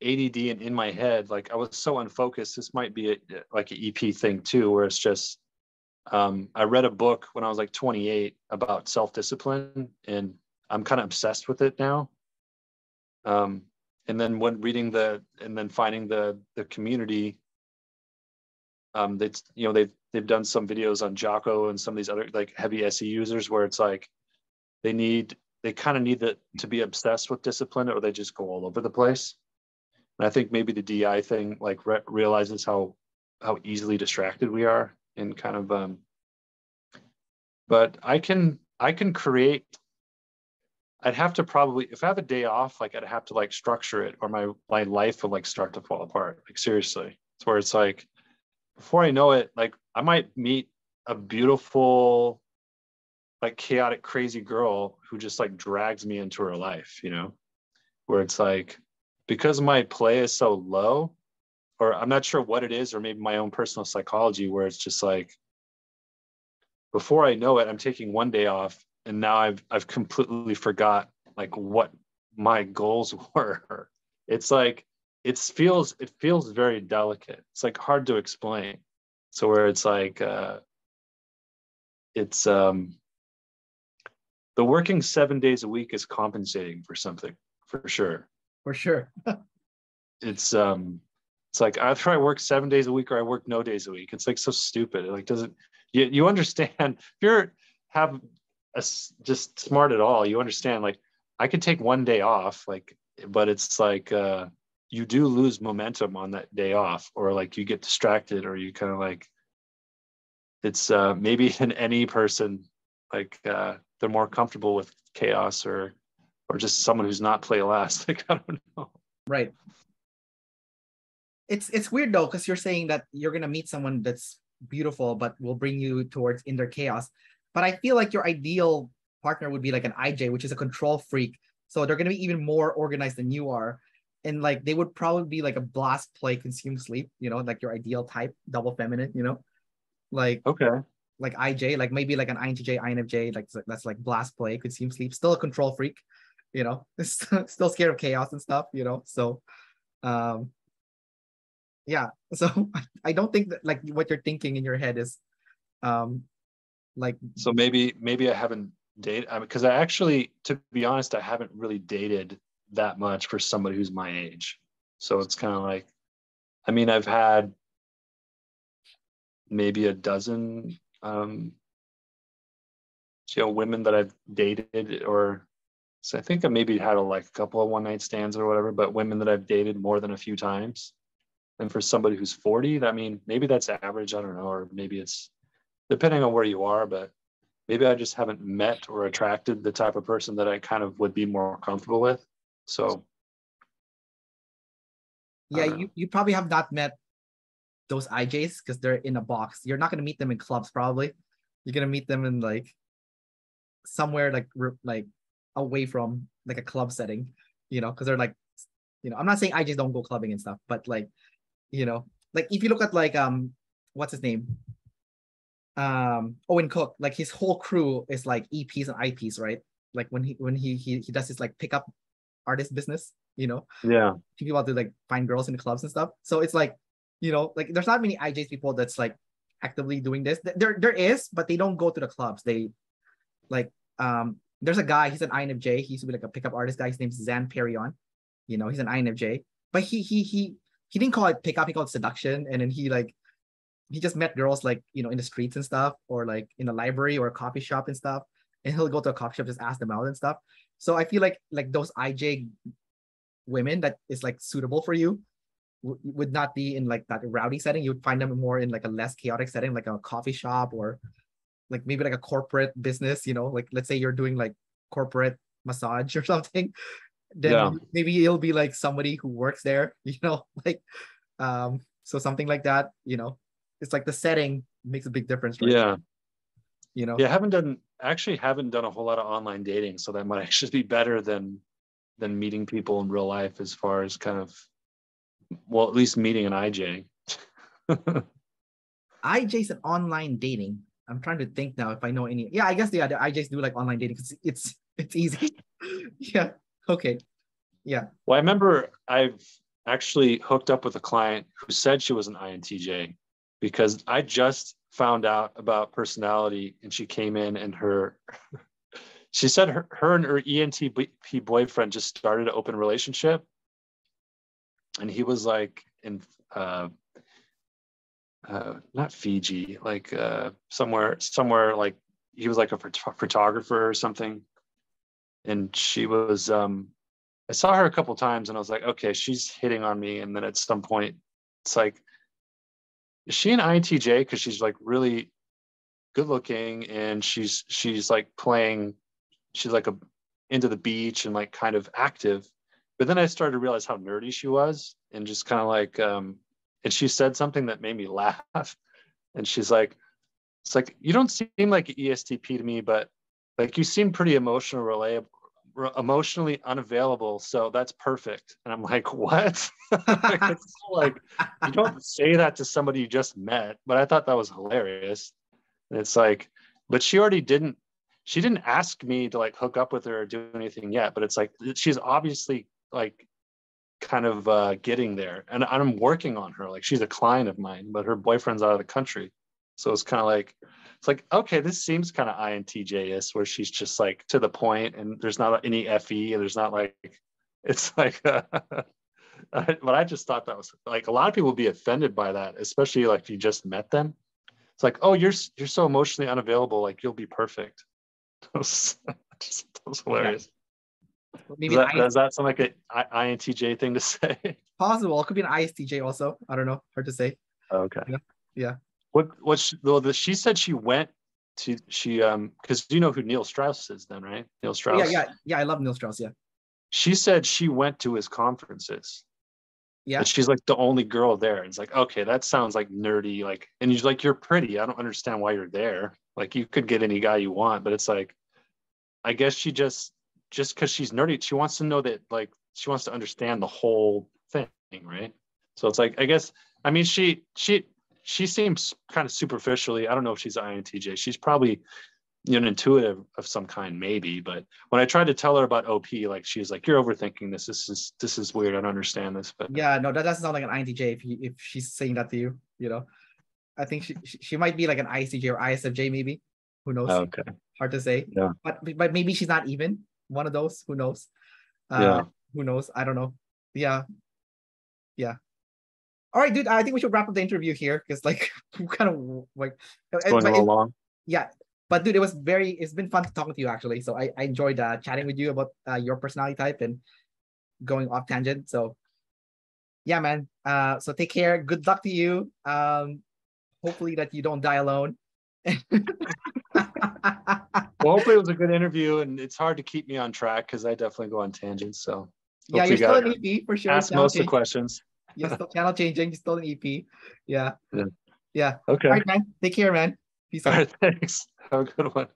ADD and in my head, like I was so unfocused. This might be like an EP thing too, where it's just I read a book when I was like 28 about self-discipline, and I'm kind of obsessed with it now. Um, and then when reading and then finding the community, they they've done some videos on Jocko and some of these other like heavy SE users where it's like they kind of need to be obsessed with discipline or they just go all over the place. And I think maybe the DI thing like realizes how easily distracted we are and kind of but I can create. I'd have to probably, if I have a day off, like I'd have to like structure it or my life will like start to fall apart. Like seriously. It's where it's like before I know it, like I might meet a beautiful, like chaotic, crazy girl who just like drags me into her life, where it's like because my play is so low, or I'm not sure what it is, or maybe my own personal psychology, where it's just like before I know it, I'm taking one day off, and now I've completely forgot like what my goals were. It's like it feels very delicate. It's like hard to explain. So where it's like it's the working 7 days a week is compensating for something for sure. For sure. It's like either I work 7 days a week or I work no days a week. It's like so stupid. It like doesn't you understand if you're have just smart at all, you understand like I could take one day off, like, but it's like you do lose momentum on that day off, or like you get distracted, or you kind of like it's maybe in any person like they're more comfortable with chaos or just someone who's not play last. Like I don't know. Right. It's weird though, because you're saying that you're gonna meet someone that's beautiful but will bring you towards inner chaos. But I feel like your ideal partner would be like an IJ, which is a control freak. So they're gonna be even more organized than you are. And like they would probably be like a blast, play, consume, sleep, you know, like your ideal type, double feminine, you know, like Okay. like IJ, like maybe like an INTJ, INFJ, like that's like blast, play, consume, sleep, still a control freak, you know, still scared of chaos and stuff, you know. So um yeah, so I don't think that like what you're thinking in your head is um like So maybe I haven't dated because I actually, to be honest, I haven't really dated that much for somebody who's my age. So it's kind of like, I mean, I've had maybe a dozen, women that I've dated or So I think I maybe had a couple of one night stands or whatever, but women that I've dated more than a few times. And for somebody who's 40, I mean, maybe that's average. I don't know, or maybe it's depending on where you are, but maybe I just haven't met or attracted the type of person that I kind of would be more comfortable with. So I Yeah, don't know. you probably have not met those IJs because they're in a box. You're not gonna meet them in clubs probably. You're gonna meet them in like somewhere like away from like a club setting, because they're like, I'm not saying IJs don't go clubbing and stuff, but like, like if you look at like what's his name? Owen Cook, like his whole crew is like EPs and IPs, right? Like when he does his like pickup artist business, Yeah. people out to like find girls in the clubs and stuff. So it's like, like there's not many IJs people that's like actively doing this. There is, but they don't go to the clubs. They like there's a guy, he's an INFJ. He used to be like a pickup artist guy. His name's Zan Perion. He's an INFJ. But he didn't call it pickup, he called it seduction. And then he just met girls like, in the streets and stuff, or like in a library or a coffee shop and stuff. And he'll go to a coffee shop, just ask them out and stuff. So I feel like those IJ women that is like suitable for you would not be in like that rowdy setting. You would find them more in like a less chaotic setting, like a coffee shop, or like maybe like a corporate business, like let's say you're doing like corporate massage or something, Yeah. then maybe it'll be like somebody who works there, like so something like that, it's like the setting makes a big difference, right? Yeah. You know, Yeah. Haven't done a whole lot of online dating. So that might actually be better than meeting people in real life as far as kind of, well, at least meeting an IJ. IJ's an online dating. I'm trying to think now if I know any. Yeah, I guess the IJs do like online dating because it's easy. Yeah. Okay. Yeah. Well, I remember I've actually hooked up with a client who said she was an INTJ because I just found out about personality and she came in and she said her and her ENTP boyfriend just started an open relationship. And he was like in, not Fiji, like somewhere like he was like a photographer or something. And she was, I saw her a couple times and I was like, okay, she's hitting on me. And then at some point, it's like, is she an INTJ? Because she's like really good looking and she's like playing, she's like into the beach and like kind of active. But then I started to realize how nerdy she was and just kind of like, and she said something that made me laugh. And she's like, it's like, you don't seem like an ESTP to me, but like you seem pretty emotionally unavailable. So that's perfect. And I'm like, what? It's like, you don't say that to somebody you just met, but I thought that was hilarious. And it's like, but she didn't ask me to like hook up with her or do anything yet, but it's like, she's obviously like kind of getting there. And I'm working on her. Like she's a client of mine, but her boyfriend's out of the country. So it's kind of like, it's like, okay, this seems kind of INTJ-ish where she's just like to the point and there's not any FE and there's not like, it's like, but I just thought that was like, a lot of people would be offended by that, especially like if you just met them. It's like, oh, you're so emotionally unavailable. Like you'll be perfect. That was Yeah. hilarious. Maybe Does that sound like an INTJ thing to say? possible. It could be an ISTJ also. I don't know. Hard to say. Okay. Yeah. Yeah. She said she went to because you know who Neil Strauss is then, right? Neil Yeah. Strauss. Yeah. Yeah. I love Neil Strauss. Yeah. She said she went to his conferences, Yeah. but she's like the only girl there. It's like, okay, that sounds like nerdy. Like, and you're like, you're pretty. I don't understand why you're there. Like, you could get any guy you want, but it's like, I guess she just because she's nerdy, she wants to know that, like, she wants to understand the whole thing, right? So it's like, I guess, I mean, she seems kind of superficially. I don't know if she's an INTJ. She's probably an intuitive of some kind, maybe. But when I tried to tell her about OP, like she's like, "You're overthinking this. This is weird. I don't understand this." But Yeah. No, that doesn't sound like an INTJ if she's saying that to you. I think she might be like an ISTJ or ISFJ maybe. Who knows? okay, Hard to say. yeah, But maybe she's not even one of those. Who knows? Uh, yeah, who knows? I don't know. Yeah. Yeah. All right, dude. I think we should wrap up the interview here because like we kind of like, it's going a but little long. yeah. But dude, it's been fun to talk with you actually. So I enjoyed chatting with you about your personality type and going off tangent. So yeah, man. So take care. Good luck to you. Hopefully that you don't die alone. Well, hopefully it was a good interview, and it's hard to keep me on track because I definitely go on tangents. So Yeah, you're still an EP for sure. ask most of the questions. You're still channel changing. You're still an EP. Yeah. Yeah. Yeah. Okay. All right, man. Take care, man. Peace out. All right. Thanks. Have a good one.